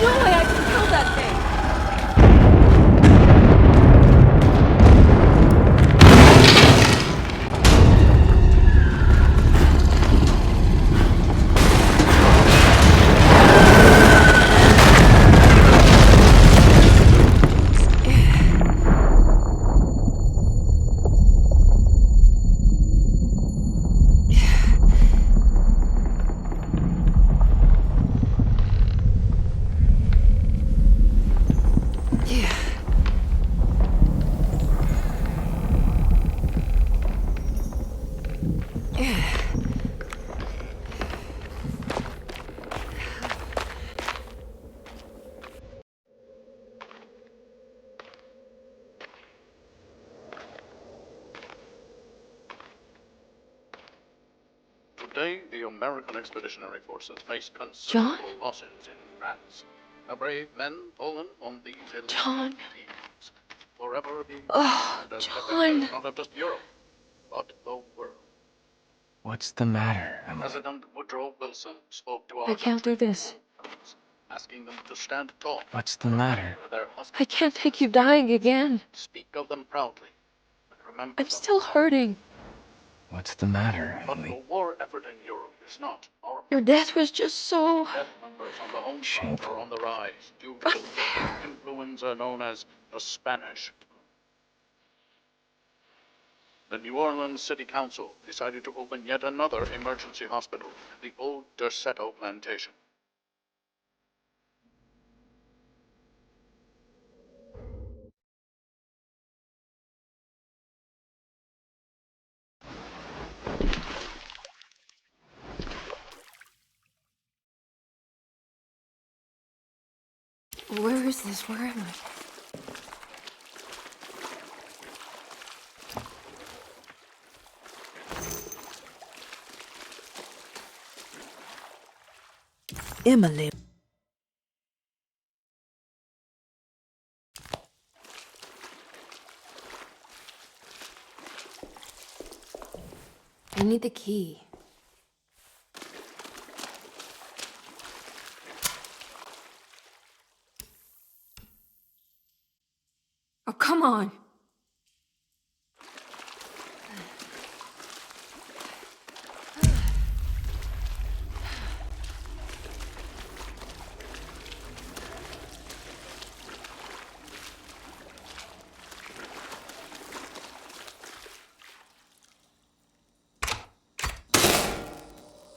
no way I can kill that thing! Today, the American Expeditionary Forces face considerable losses in France. Our brave men fallen on these John. teams, forever being Oh, as John. not of just Europe, but the world. What's the matter, Emily? President Woodrow Wilson spoke to our I can't do this. asking them to stand tall. What's the matter? For their I can't take you dying again. Speak of them proudly. But remember I'm still hurting. What's the matter, but Emily? the war effort in Europe is not our Your death was just so... death numbers on the home front are on the rise due to the influenza known as the Spanish. The New Orleans City Council decided to open yet another emergency hospital, the old Derceto plantation. Where is this? Where am I? Emily. I need the key. Oh, come on!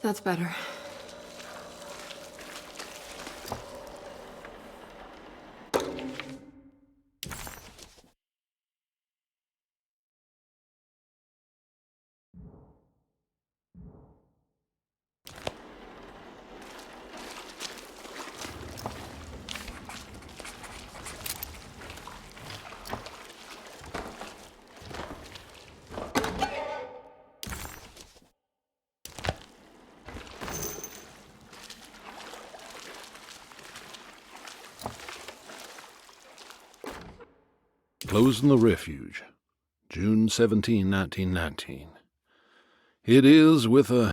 That's better. Closing the Refuge, June 17, 1919. It is with a...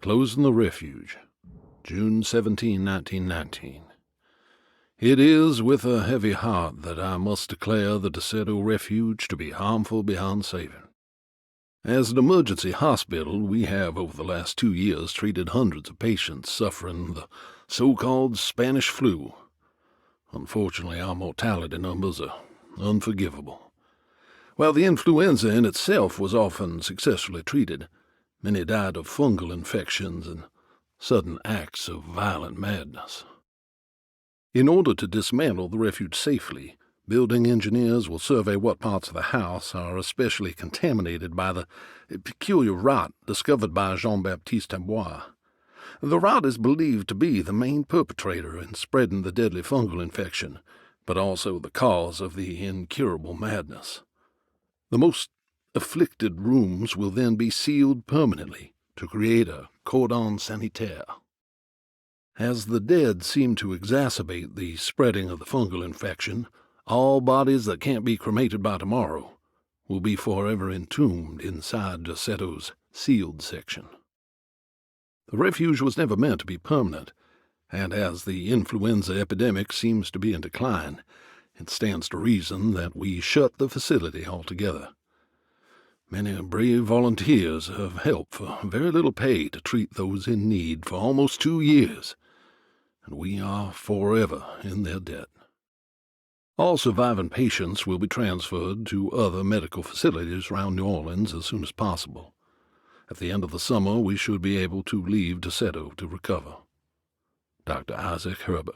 Closing the Refuge, June 17, 1919. It is with a heavy heart that I must declare the Derceto Refuge to be harmful beyond saving. As an emergency hospital, we have over the last 2 years treated hundreds of patients suffering the so-called Spanish flu. Unfortunately, our mortality numbers are unforgivable. While the influenza in itself was often successfully treated, many died of fungal infections and sudden acts of violent madness. In order to dismantle the refuge safely, building engineers will survey what parts of the house are especially contaminated by the peculiar rot discovered by Jean-Baptiste Tabois. The rot is believed to be the main perpetrator in spreading the deadly fungal infection, but also the cause of the incurable madness. The most afflicted rooms will then be sealed permanently to create a cordon sanitaire. As the dead seem to exacerbate the spreading of the fungal infection, All bodies that can't be cremated by tomorrow will be forever entombed inside Dossetto's sealed section. The refuge was never meant to be permanent, and as the influenza epidemic seems to be in decline, it stands to reason that we shut the facility altogether. Many brave volunteers have helped for very little pay to treat those in need for almost 2 years, and we are forever in their debt. All surviving patients will be transferred to other medical facilities around New Orleans as soon as possible. At the end of the summer, we should be able to leave Dossetto to recover. Dr. Isaac Herbert.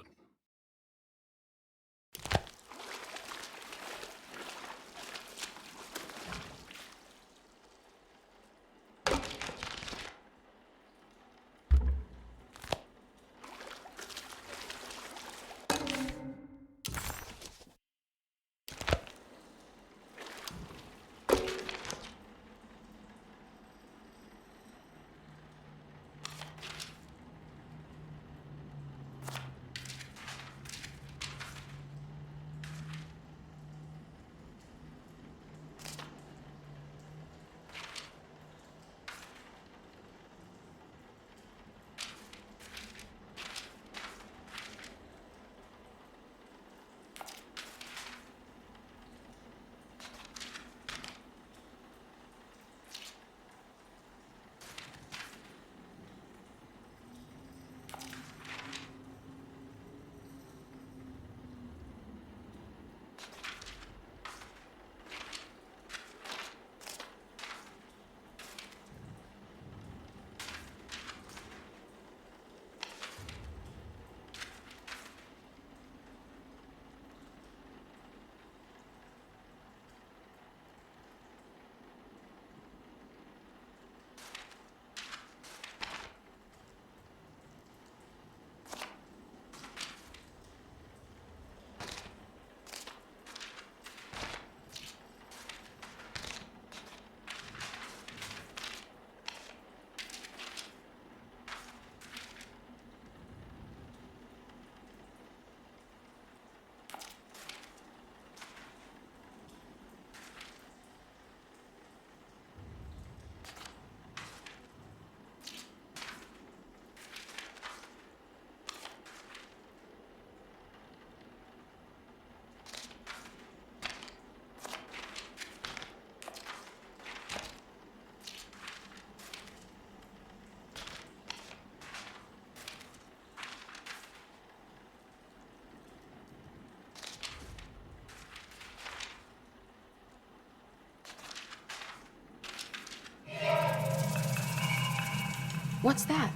What's that?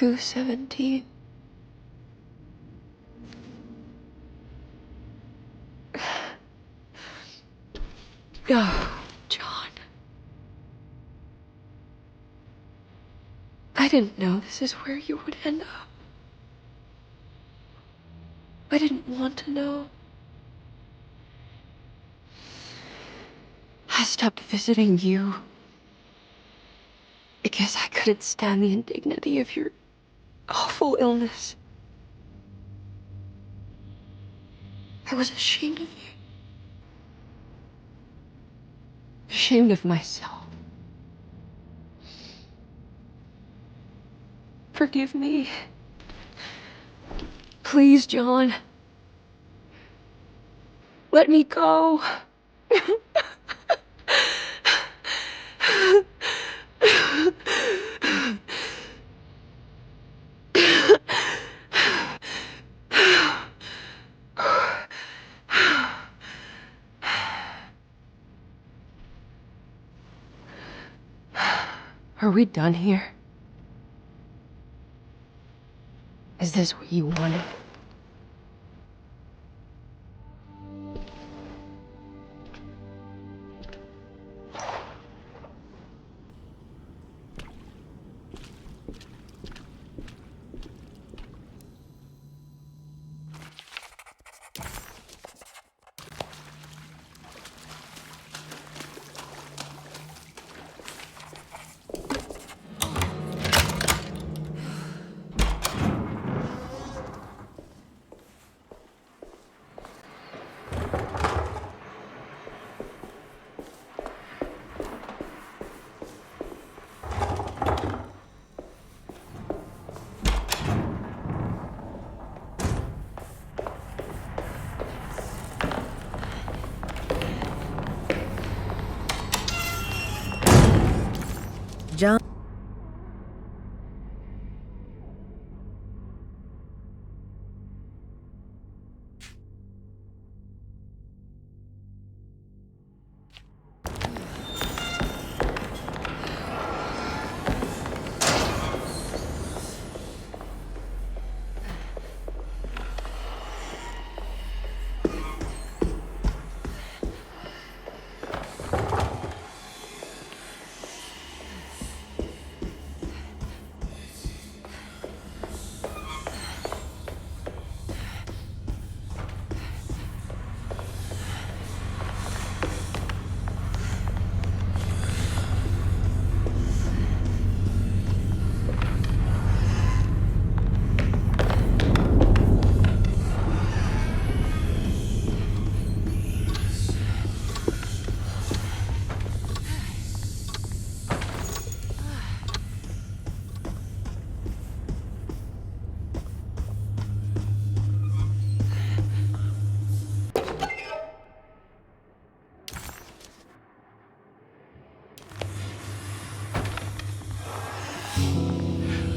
$2.17. Oh, John. I didn't know this is where you would end up. I didn't want to know. I stopped visiting you because I couldn't stand the indignity of your awful illness. I was ashamed of you. Ashamed of myself. Forgive me. Please, John. Let me go. Are we done here? Is this what you wanted? John.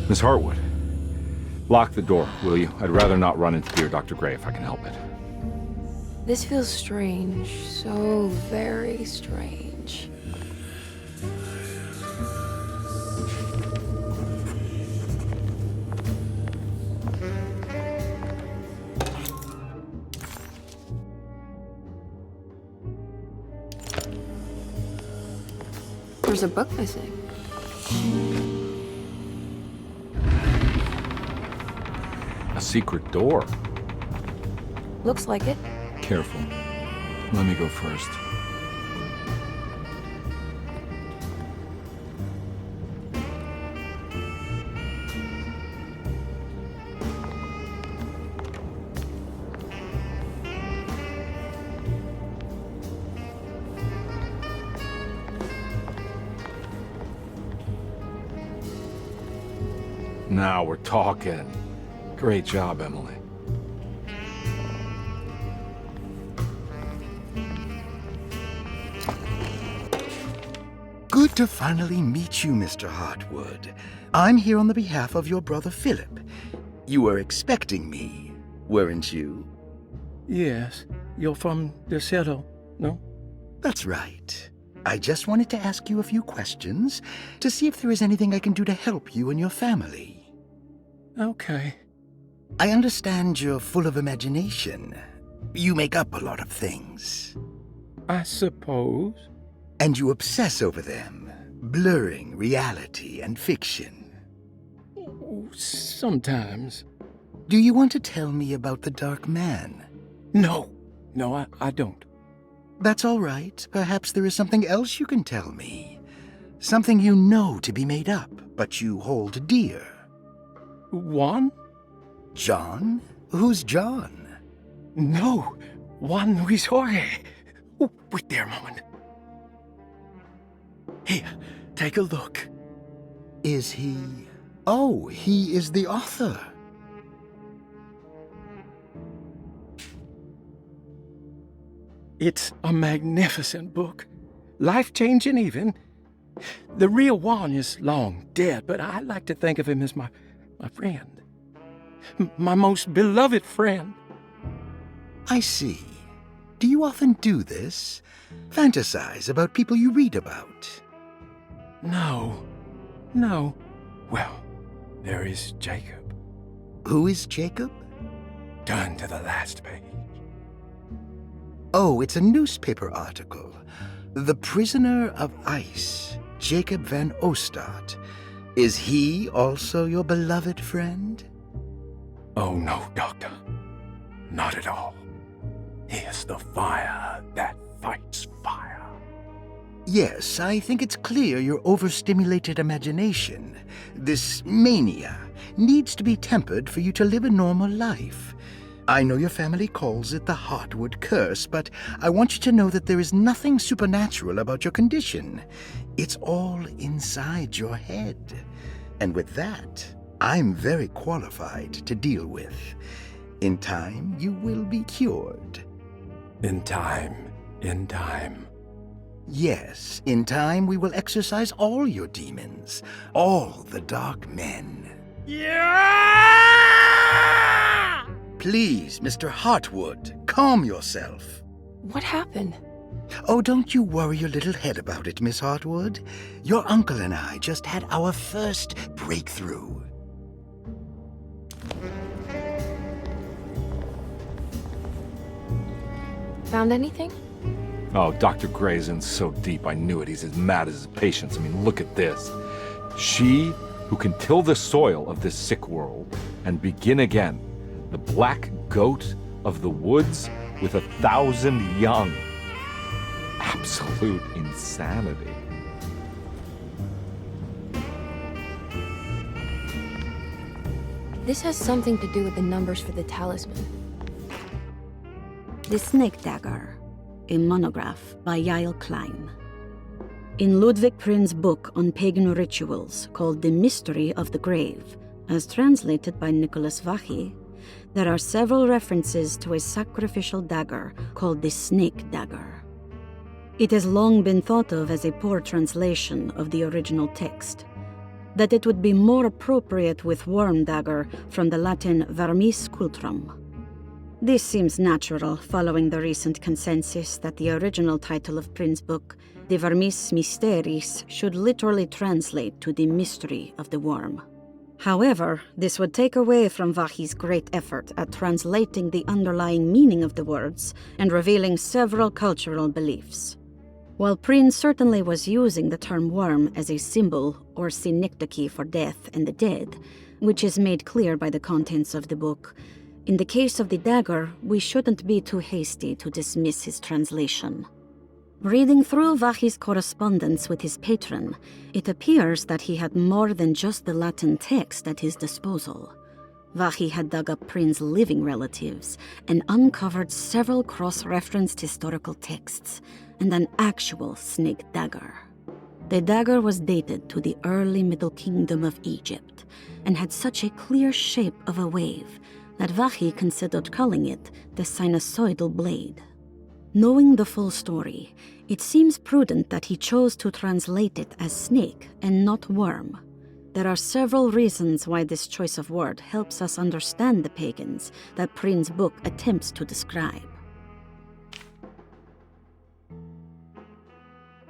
Miss Hartwood, lock the door, will you? I'd rather not run into dear Dr. Gray if I can help it. This feels strange. So very strange. There's a book missing. A secret door. Looks like it. Careful. Let me go first. Now we're talking. Great job, Emily. Good to finally meet you, Mr. Hartwood. I'm here on the behalf of your brother Philip. You were expecting me, weren't you? Yes, you're from DeSoto, no? That's right. I just wanted to ask you a few questions to see if there is anything I can do to help you and your family. Okay. I understand you're full of imagination. You make up a lot of things. I suppose. And you obsess over them, blurring reality and fiction. Sometimes. Do you want to tell me about the Dark Man? No, I don't. That's all right. Perhaps there is something else you can tell me. Something you know to be made up, but you hold dear. Juan? John? Who's John? No, Juan Luis Jorge. Oh, wait there a moment. Here, take a look. Is he... Oh, he is the author. It's a magnificent book. Life-changing even. The real Juan is long dead, but I like to think of him as my friend. My most beloved friend. I see. Do you often do this? Fantasize about people you read about? No. No. Well, there is Jacob. Who is Jacob? Turn to the last page. Oh, it's a newspaper article. The prisoner of ice, Jacob van Ostad. Is he also your beloved friend? Oh, no, Doctor. Not at all. He is the fire that fights fire. Yes, I think it's clear your overstimulated imagination, this mania, needs to be tempered for you to live a normal life. I know your family calls it the Hartwood curse, but I want you to know that there is nothing supernatural about your condition. It's all inside your head. And with that, I'm very qualified to deal with. In time, you will be cured. In time. Yes, in time we will exorcise all your demons, all the dark men. Yeah! Please, Mr. Hartwood, calm yourself. What happened? Oh, don't you worry your little head about it, Miss Hartwood. Your uncle and I just had our first breakthrough. Found anything? Oh, Dr. Gray's so deep, I knew it. He's as mad as his patients. I mean, look at this. She who can till the soil of this sick world and begin again, the black goat of the woods with 1,000 young. Absolute insanity. This has something to do with the numbers for the talisman. The Snake Dagger, a monograph by Yael Klein. In Ludwig Prin's book on pagan rituals called The Mystery of the Grave, as translated by Nicholas Vachy, there are several references to a sacrificial dagger called the Snake Dagger. It has long been thought of as a poor translation of the original text, that it would be more appropriate with worm dagger from the Latin vermis cultrum. This seems natural following the recent consensus that the original title of Prin's book, De Vermis Mysteris, should literally translate to the mystery of the worm. However, this would take away from Vachy's great effort at translating the underlying meaning of the words and revealing several cultural beliefs. While Prin certainly was using the term worm as a symbol or synecdoche for death and the dead, which is made clear by the contents of the book, in the case of the dagger, we shouldn't be too hasty to dismiss his translation. Reading through Vachy's correspondence with his patron, it appears that he had more than just the Latin text at his disposal. Vachy had dug up Prin's living relatives and uncovered several cross-referenced historical texts and an actual snake dagger. The dagger was dated to the early Middle Kingdom of Egypt and had such a clear shape of a wave that Vachy considered calling it the sinusoidal blade. Knowing the full story, it seems prudent that he chose to translate it as snake and not worm. There are several reasons why this choice of word helps us understand the pagans that Prin's book attempts to describe.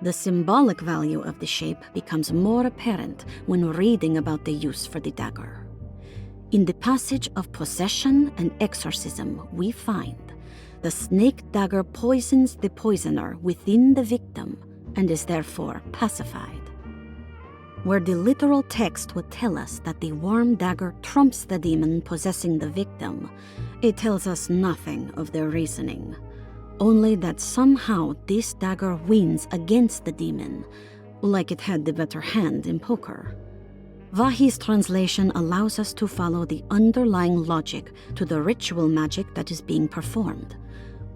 The symbolic value of the shape becomes more apparent when reading about the use for the dagger. In the passage of possession and exorcism, we find the snake dagger poisons the poisoner within the victim and is therefore pacified. Where the literal text would tell us that the worm dagger trumps the demon possessing the victim, it tells us nothing of their reasoning, only that somehow this dagger wins against the demon, like it had the better hand in poker. Vachy's translation allows us to follow the underlying logic to the ritual magic that is being performed.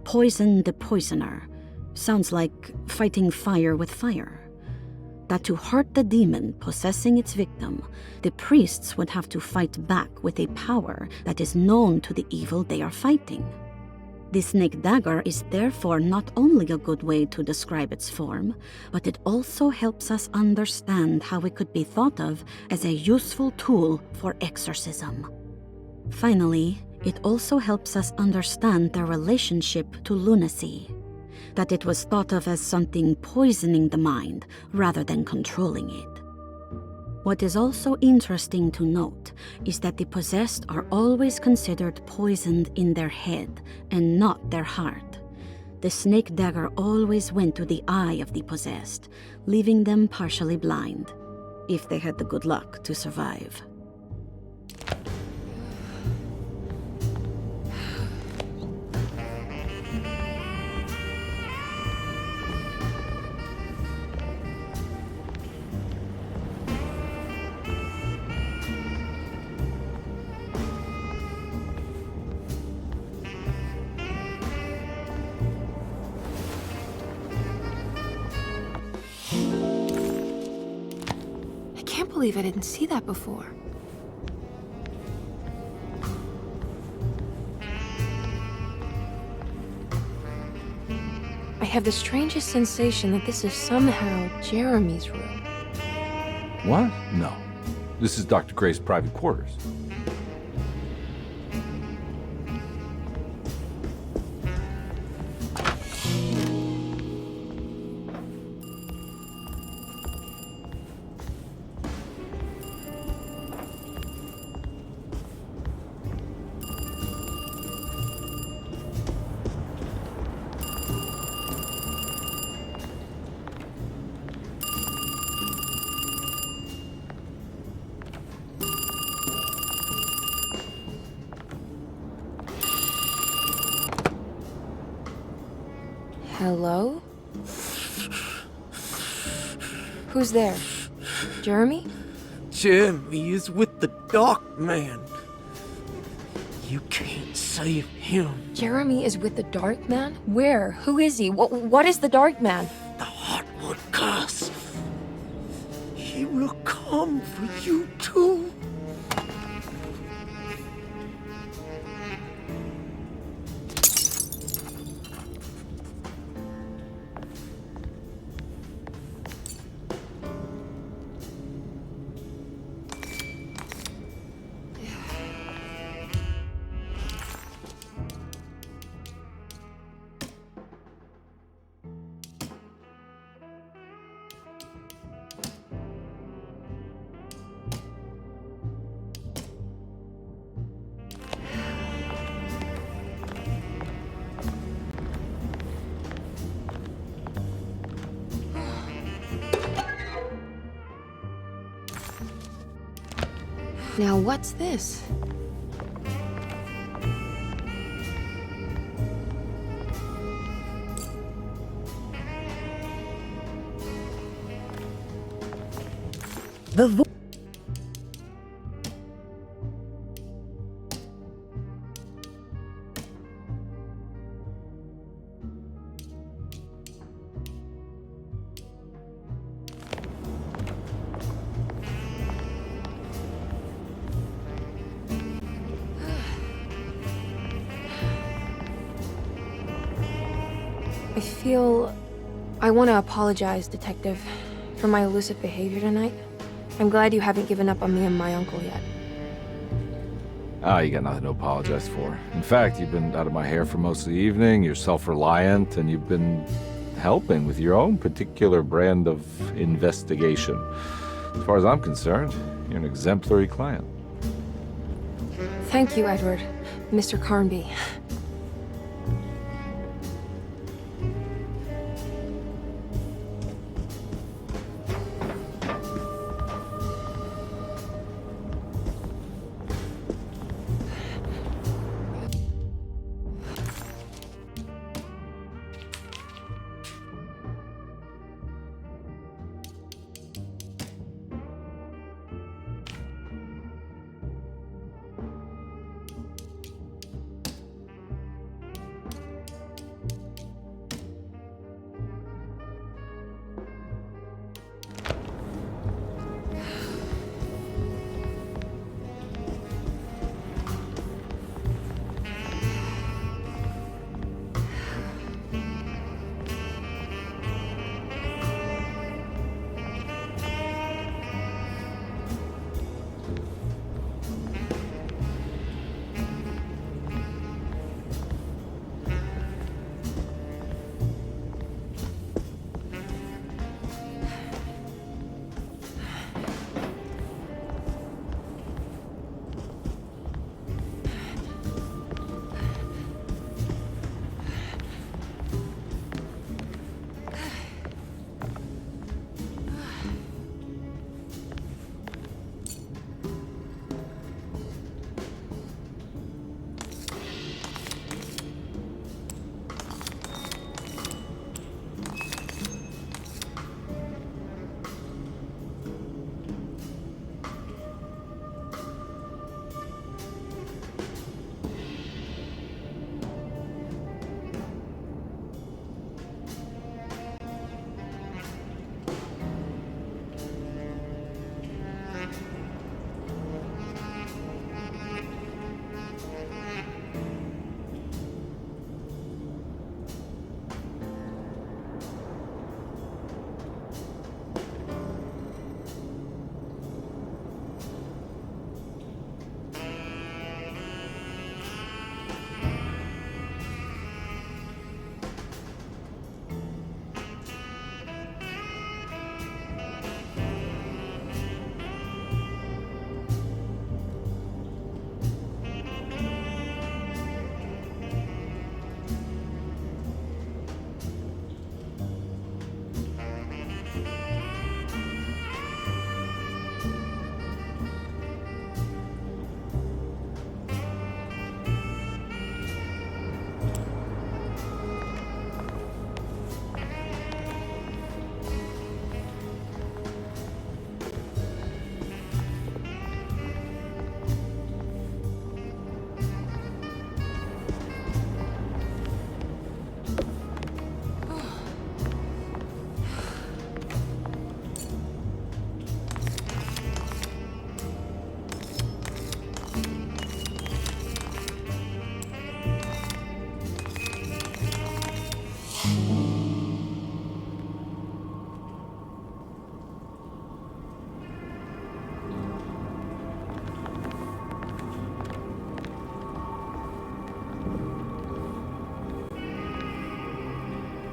Poison the poisoner sounds like fighting fire with fire. That to hurt the demon possessing its victim, the priests would have to fight back with a power that is known to the evil they are fighting. The snake dagger is therefore not only a good way to describe its form, but it also helps us understand how it could be thought of as a useful tool for exorcism. Finally, it also helps us understand their relationship to lunacy, that it was thought of as something poisoning the mind rather than controlling it. What is also interesting to note is that the possessed are always considered poisoned in their head and not their heart. The snake dagger always went to the eye of the possessed, leaving them partially blind, if they had the good luck to survive. I can't believe I didn't see that before. I have the strangest sensation that this is somehow Jeremy's room. What? No. This is Dr. Gray's private quarters. Hello? Who's there? Jeremy? Jeremy is with the Dark Man. You can't save him. Jeremy is with the Dark Man? Where? Who is he? What is the Dark Man? The Hartwood curse. He will come for you too. Now what's this? The I want to apologize, Detective, for my elusive behavior tonight. I'm glad you haven't given up on me and my uncle yet. You got nothing to apologize for. In fact, you've been out of my hair for most of the evening, you're self-reliant, and you've been helping with your own particular brand of investigation. As far as I'm concerned, you're an exemplary client. Thank you, Edward. Mr. Carnby.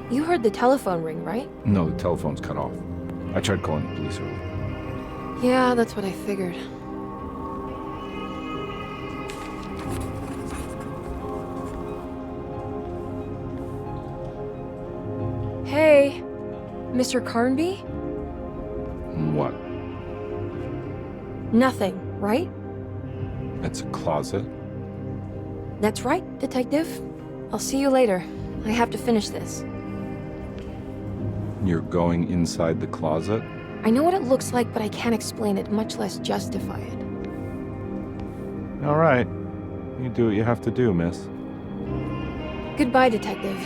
You heard the telephone ring, right? No, the telephone's cut off. I tried calling the police earlier. Yeah, that's what I figured. Hey, Mr. Carnby? What? Nothing, right? It's a closet? That's right, Detective. I'll see you later. I have to finish this. You're going inside the closet? I know what it looks like, but I can't explain it, much less justify it. All right. You do what you have to do, miss. Goodbye, Detective.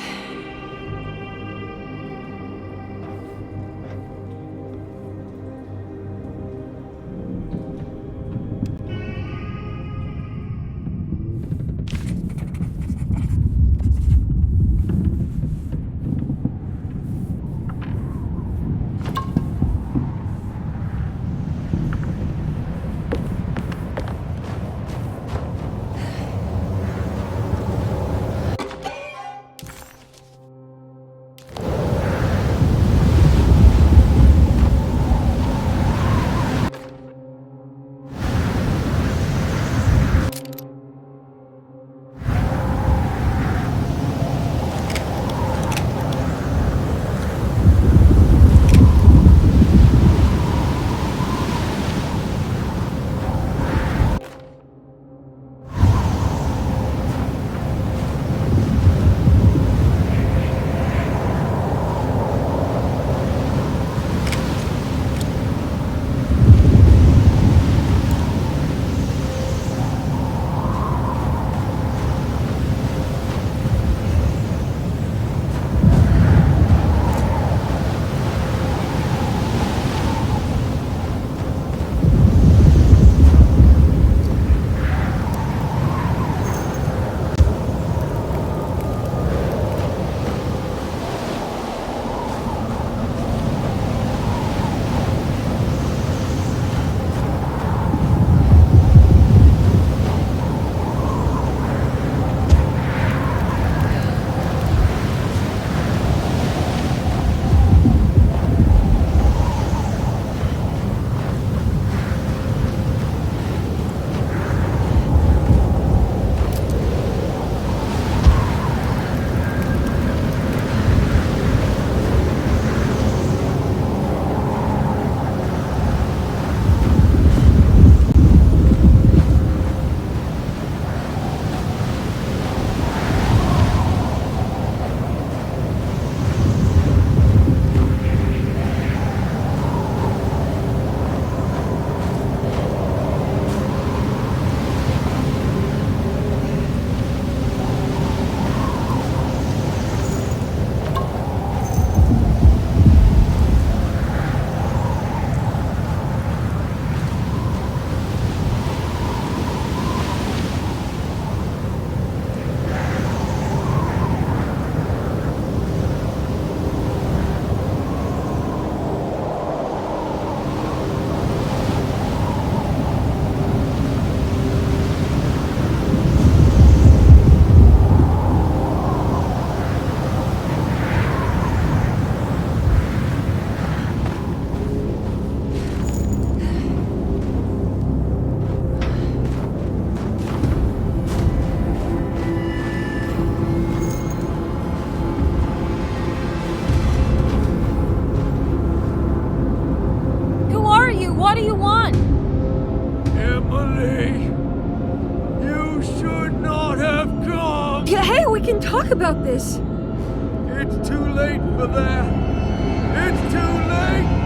What do you want? Emily, you should not have come. Yeah, hey, we can talk about this. It's too late for that. It's too late.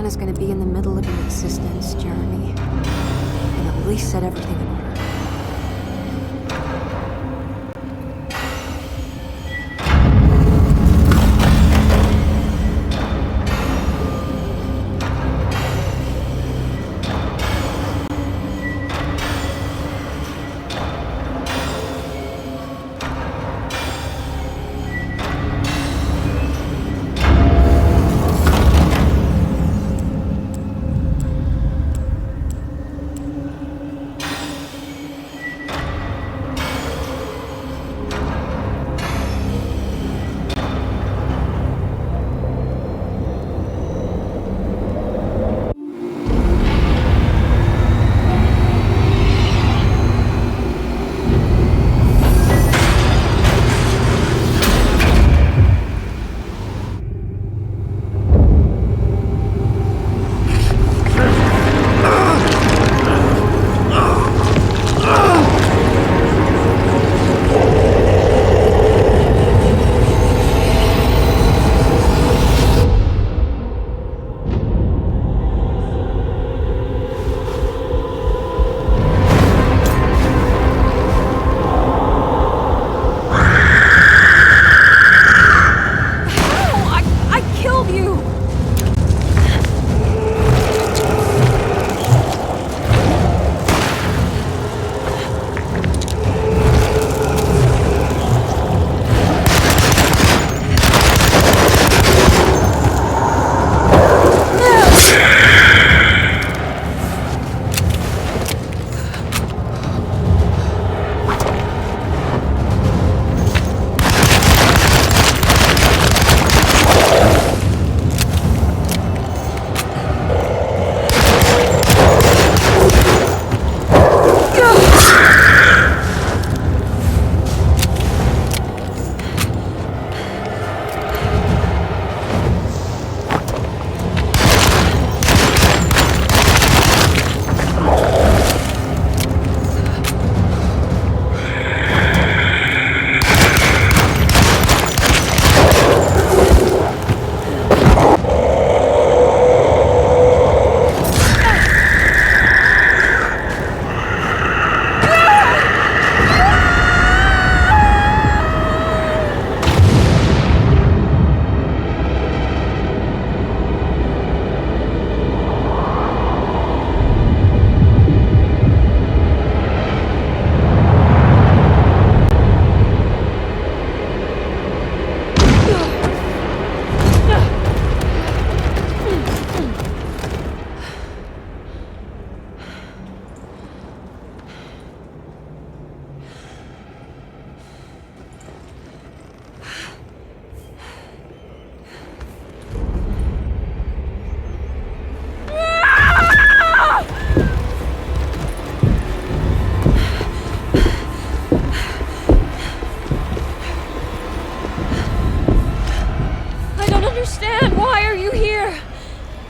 is gonna be in the middle of your existence, Jeremy. And at least set everything in order.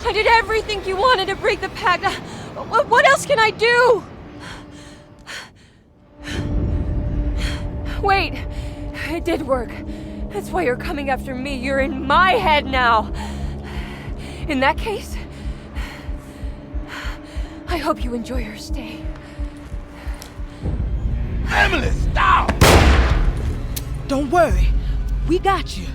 I did everything you wanted to break the pact. What else can I do? Wait, it did work. That's why you're coming after me. You're in my head now. In that case, I hope you enjoy your stay. Emily, stop! Don't worry. We got you.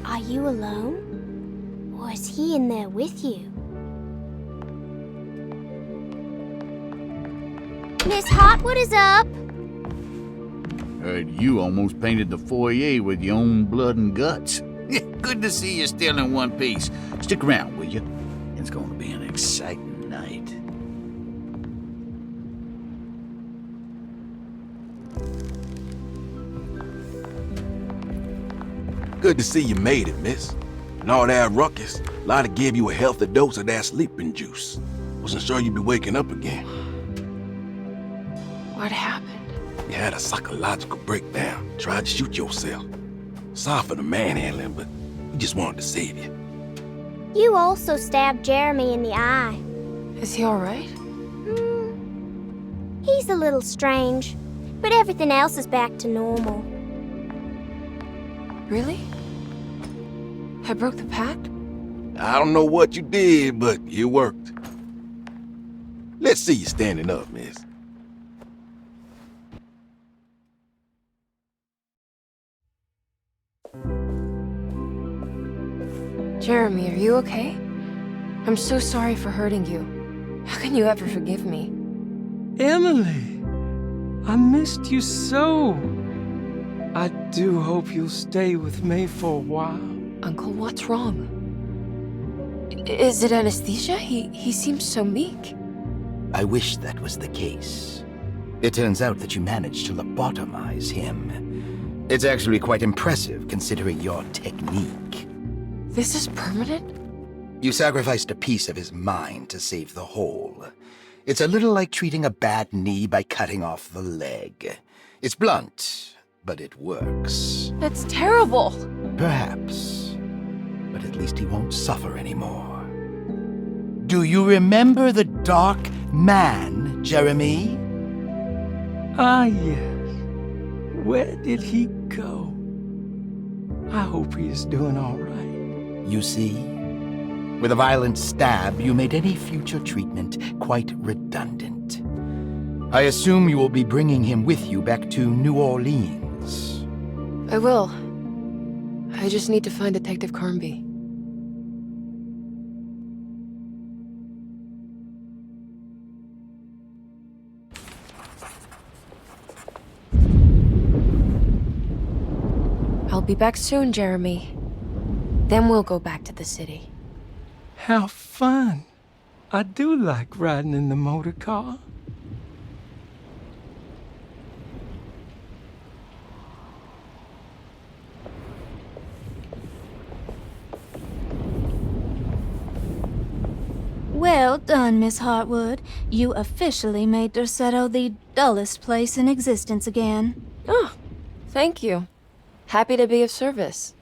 Are you alone? Or is he in there with you? Miss Hartwood is up! Heard you almost painted the foyer with your own blood and guts. Good to see you still in one piece. Stick around, will you? It's going to be an exciting night. Good to see you made it, miss. And all that ruckus, Lottie gave you a healthy dose of that sleeping juice. Wasn't sure you'd be waking up again. What happened? You had a psychological breakdown. Tried to shoot yourself. Sorry for the manhandling, but we just wanted to save you. You also stabbed Jeremy in the eye. Is he all right? He's a little strange, but everything else is back to normal. Really? I broke the pact? I don't know what you did, but it worked. Let's see you standing up, miss. Jeremy, are you okay? I'm so sorry for hurting you. How can you ever forgive me? Emily, I missed you so. I do hope you'll stay with me for a while. Uncle, what's wrong? Is it anesthesia? He seems so meek. I wish that was the case. It turns out that you managed to lobotomize him. It's actually quite impressive considering your technique. This is permanent? You sacrificed a piece of his mind to save the whole. It's a little like treating a bad knee by cutting off the leg. It's blunt, but it works. That's terrible. Perhaps. But at least he won't suffer anymore. Do you remember the Dark Man, Jeremy? Ah, yes. Where did he go? I hope he is doing all right. You see? With a violent stab, you made any future treatment quite redundant. I assume you will be bringing him with you back to New Orleans. I will. I just need to find Detective Carnby. I'll be back soon, Jeremy. Then we'll go back to the city. How fun. I do like riding in the motor car. Well done, Miss Hartwood. You officially made Derceto the dullest place in existence again. Oh, thank you. Happy to be of service.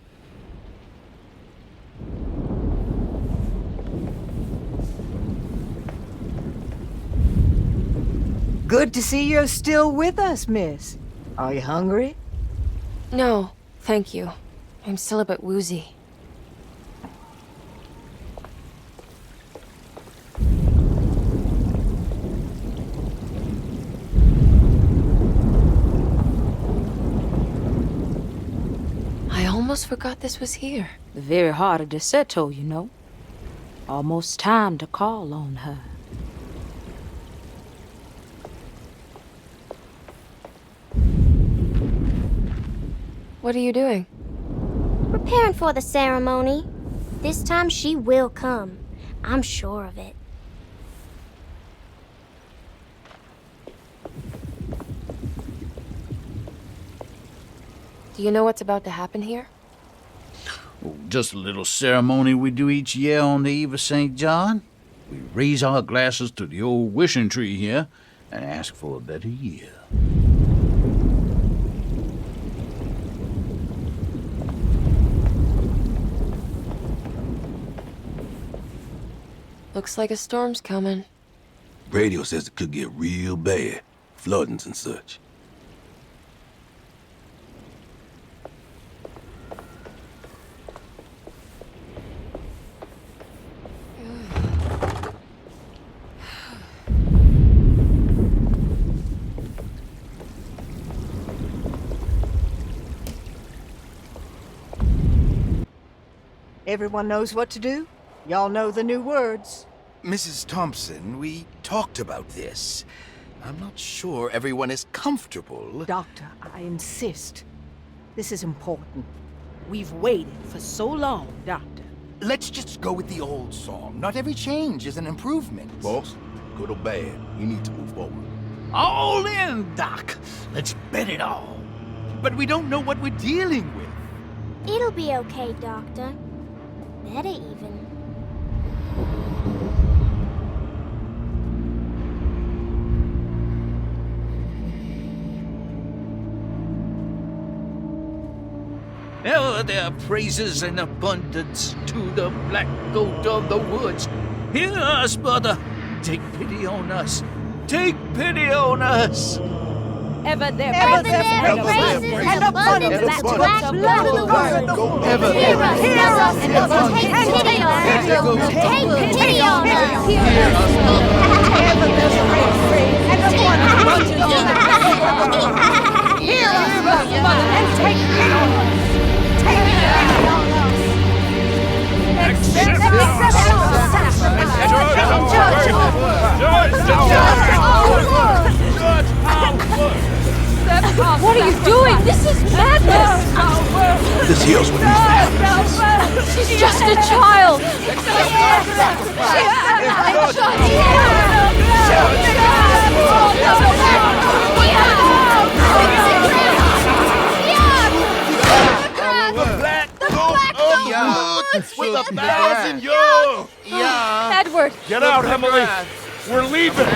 Good to see you're still with us, miss. Are you hungry? No, thank you. I'm still a bit woozy. I almost forgot this was here. The very heart of Derceto, you know. Almost time to call on her. What are you doing? Preparing for the ceremony. This time she will come. I'm sure of it. Do you know what's about to happen here? Oh, just a little ceremony we do each year on the eve of St. John. We raise our glasses to the old wishing tree here and ask for a better year. Looks like a storm's coming. Radio says it could get real bad. Floodings and such. Everyone knows what to do? Y'all know the new words. Mrs. Thompson, we talked about this. I'm not sure everyone is comfortable. Doctor, I insist. This is important. We've waited for so long, Doctor. Let's just go with the old song. Not every change is an improvement. Boss, good or bad, you need to move forward. All in, Doc. Let's bet it all. But we don't know what we're dealing with. It'll be okay, Doctor. Better even. Now are there praises and abundance to the black goat of the woods. Hear us, mother. Take pity on us. Take pity on us. Ever there praises and abundance to the black goat of the woods. Hear us, and take pity on us. Take pity on us. Hear us, mother. Ever there's praise and abundance to the black goat of the woods. Hear us, mother, and take pity on us. Take pity on us. Accept our sacrament. What are you doing? This is madness! This heals what needs to happen. She's just a child! With 1,000 years! Edward! Get out, Emily! We're leaving! No!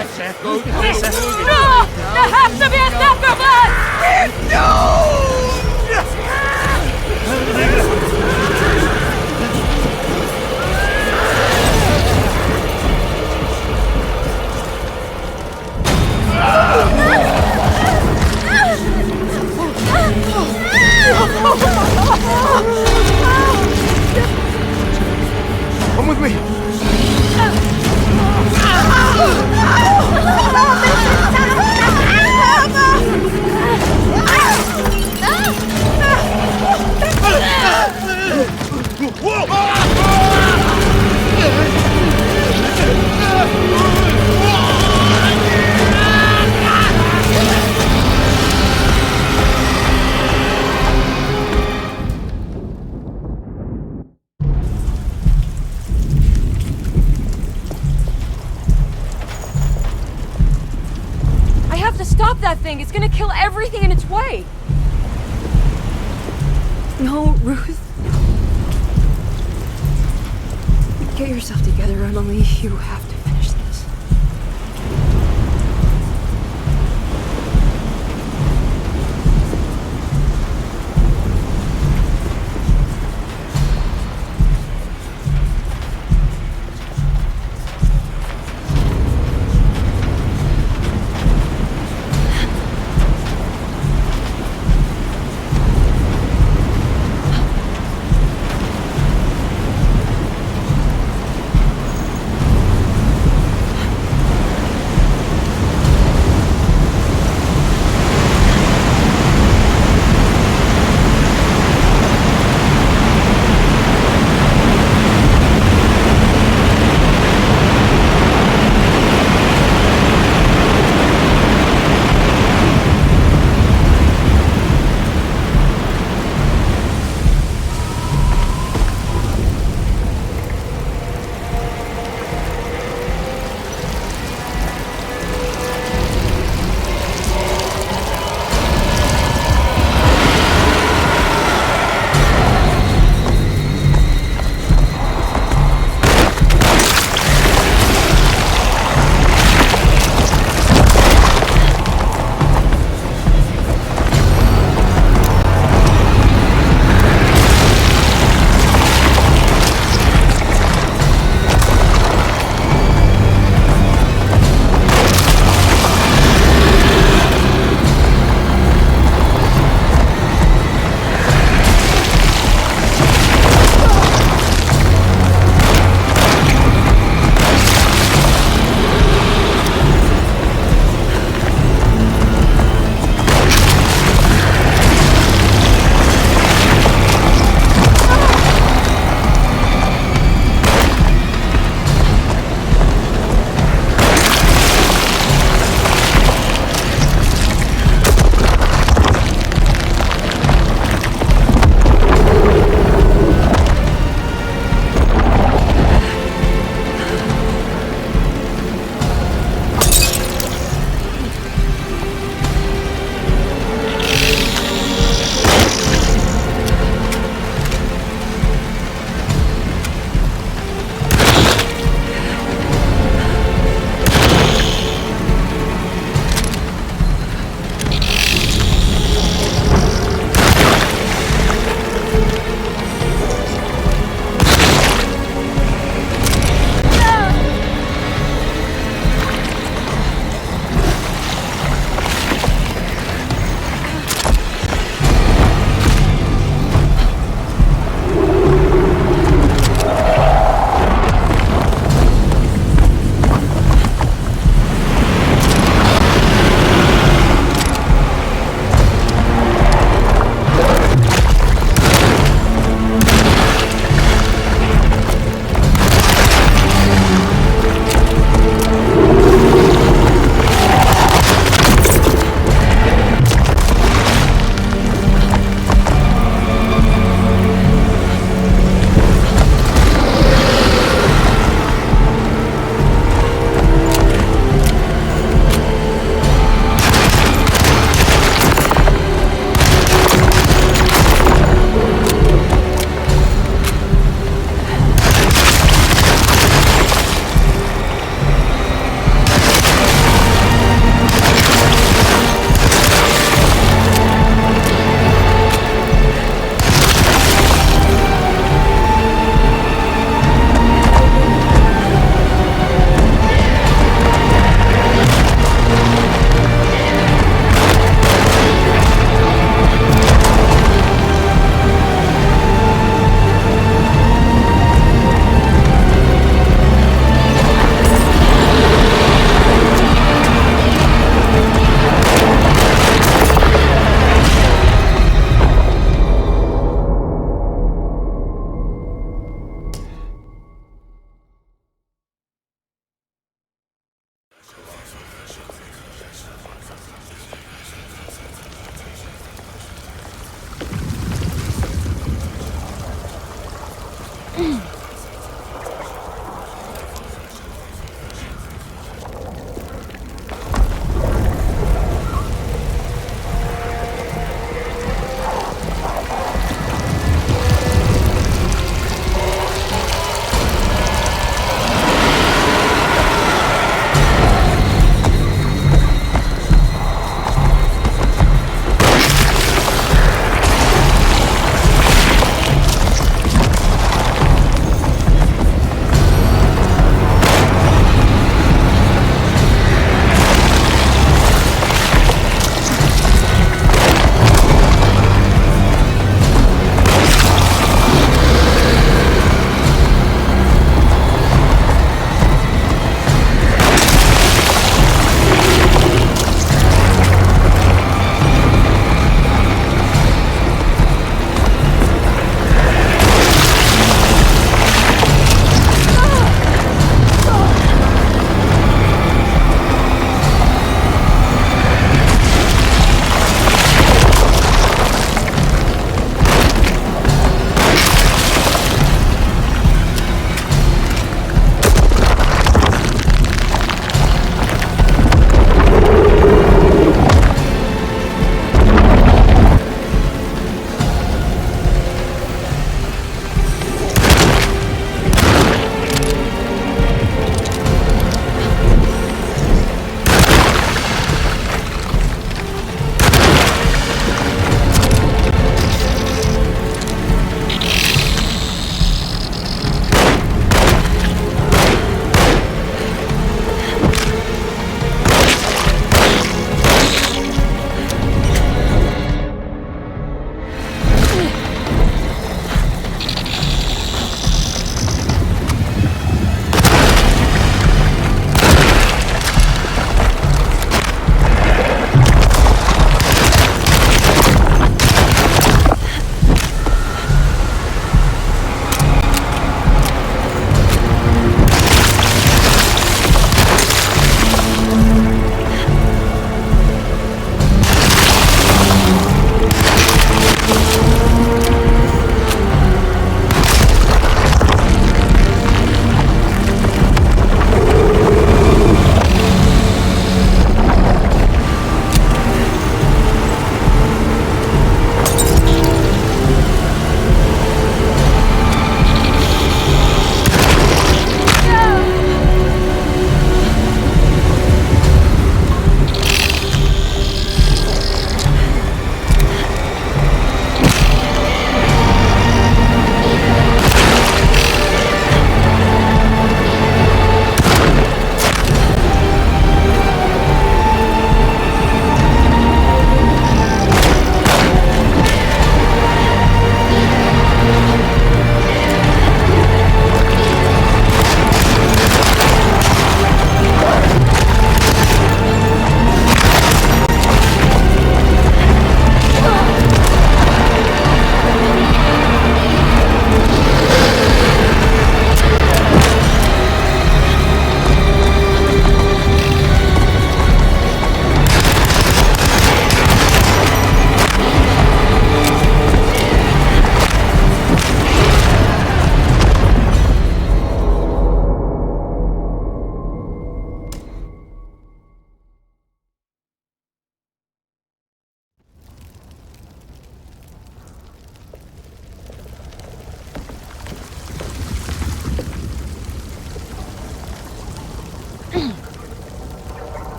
There has to be a sacrifice! Come with me! I have to stop that thing. It's gonna kill everything in its way. No, Ruth. Get yourself together, Emily. You have to finish this.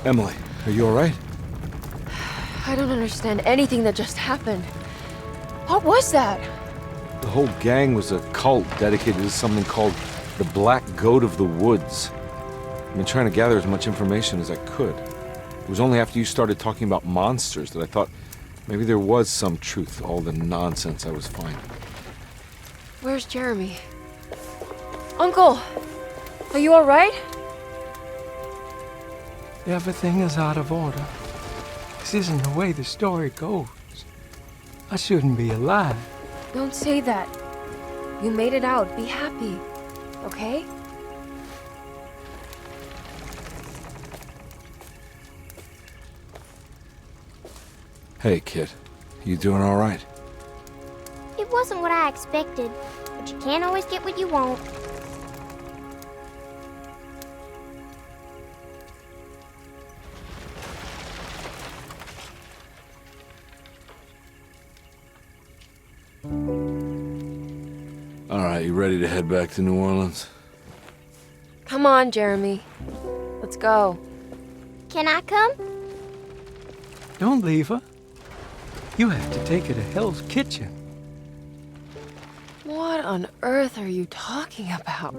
Emily, are you alright? I don't understand anything that just happened. What was that? The whole gang was a cult dedicated to something called the Black Goat of the Woods. I've been trying to gather as much information as I could. It was only after you started talking about monsters that I thought maybe there was some truth to all the nonsense I was finding. Where's Jeremy? Uncle! Are you alright? Everything is out of order. This isn't the way the story goes. I shouldn't be alive. Don't say that. You made it out. Be happy. Okay? Hey, kid. You doing alright? It wasn't what I expected, but you can't always get what you want. Alright, you ready to head back to New Orleans? Come on, Jeremy. Let's go. Can I come? Don't leave her. You have to take her to Hell's Kitchen. What on earth are you talking about?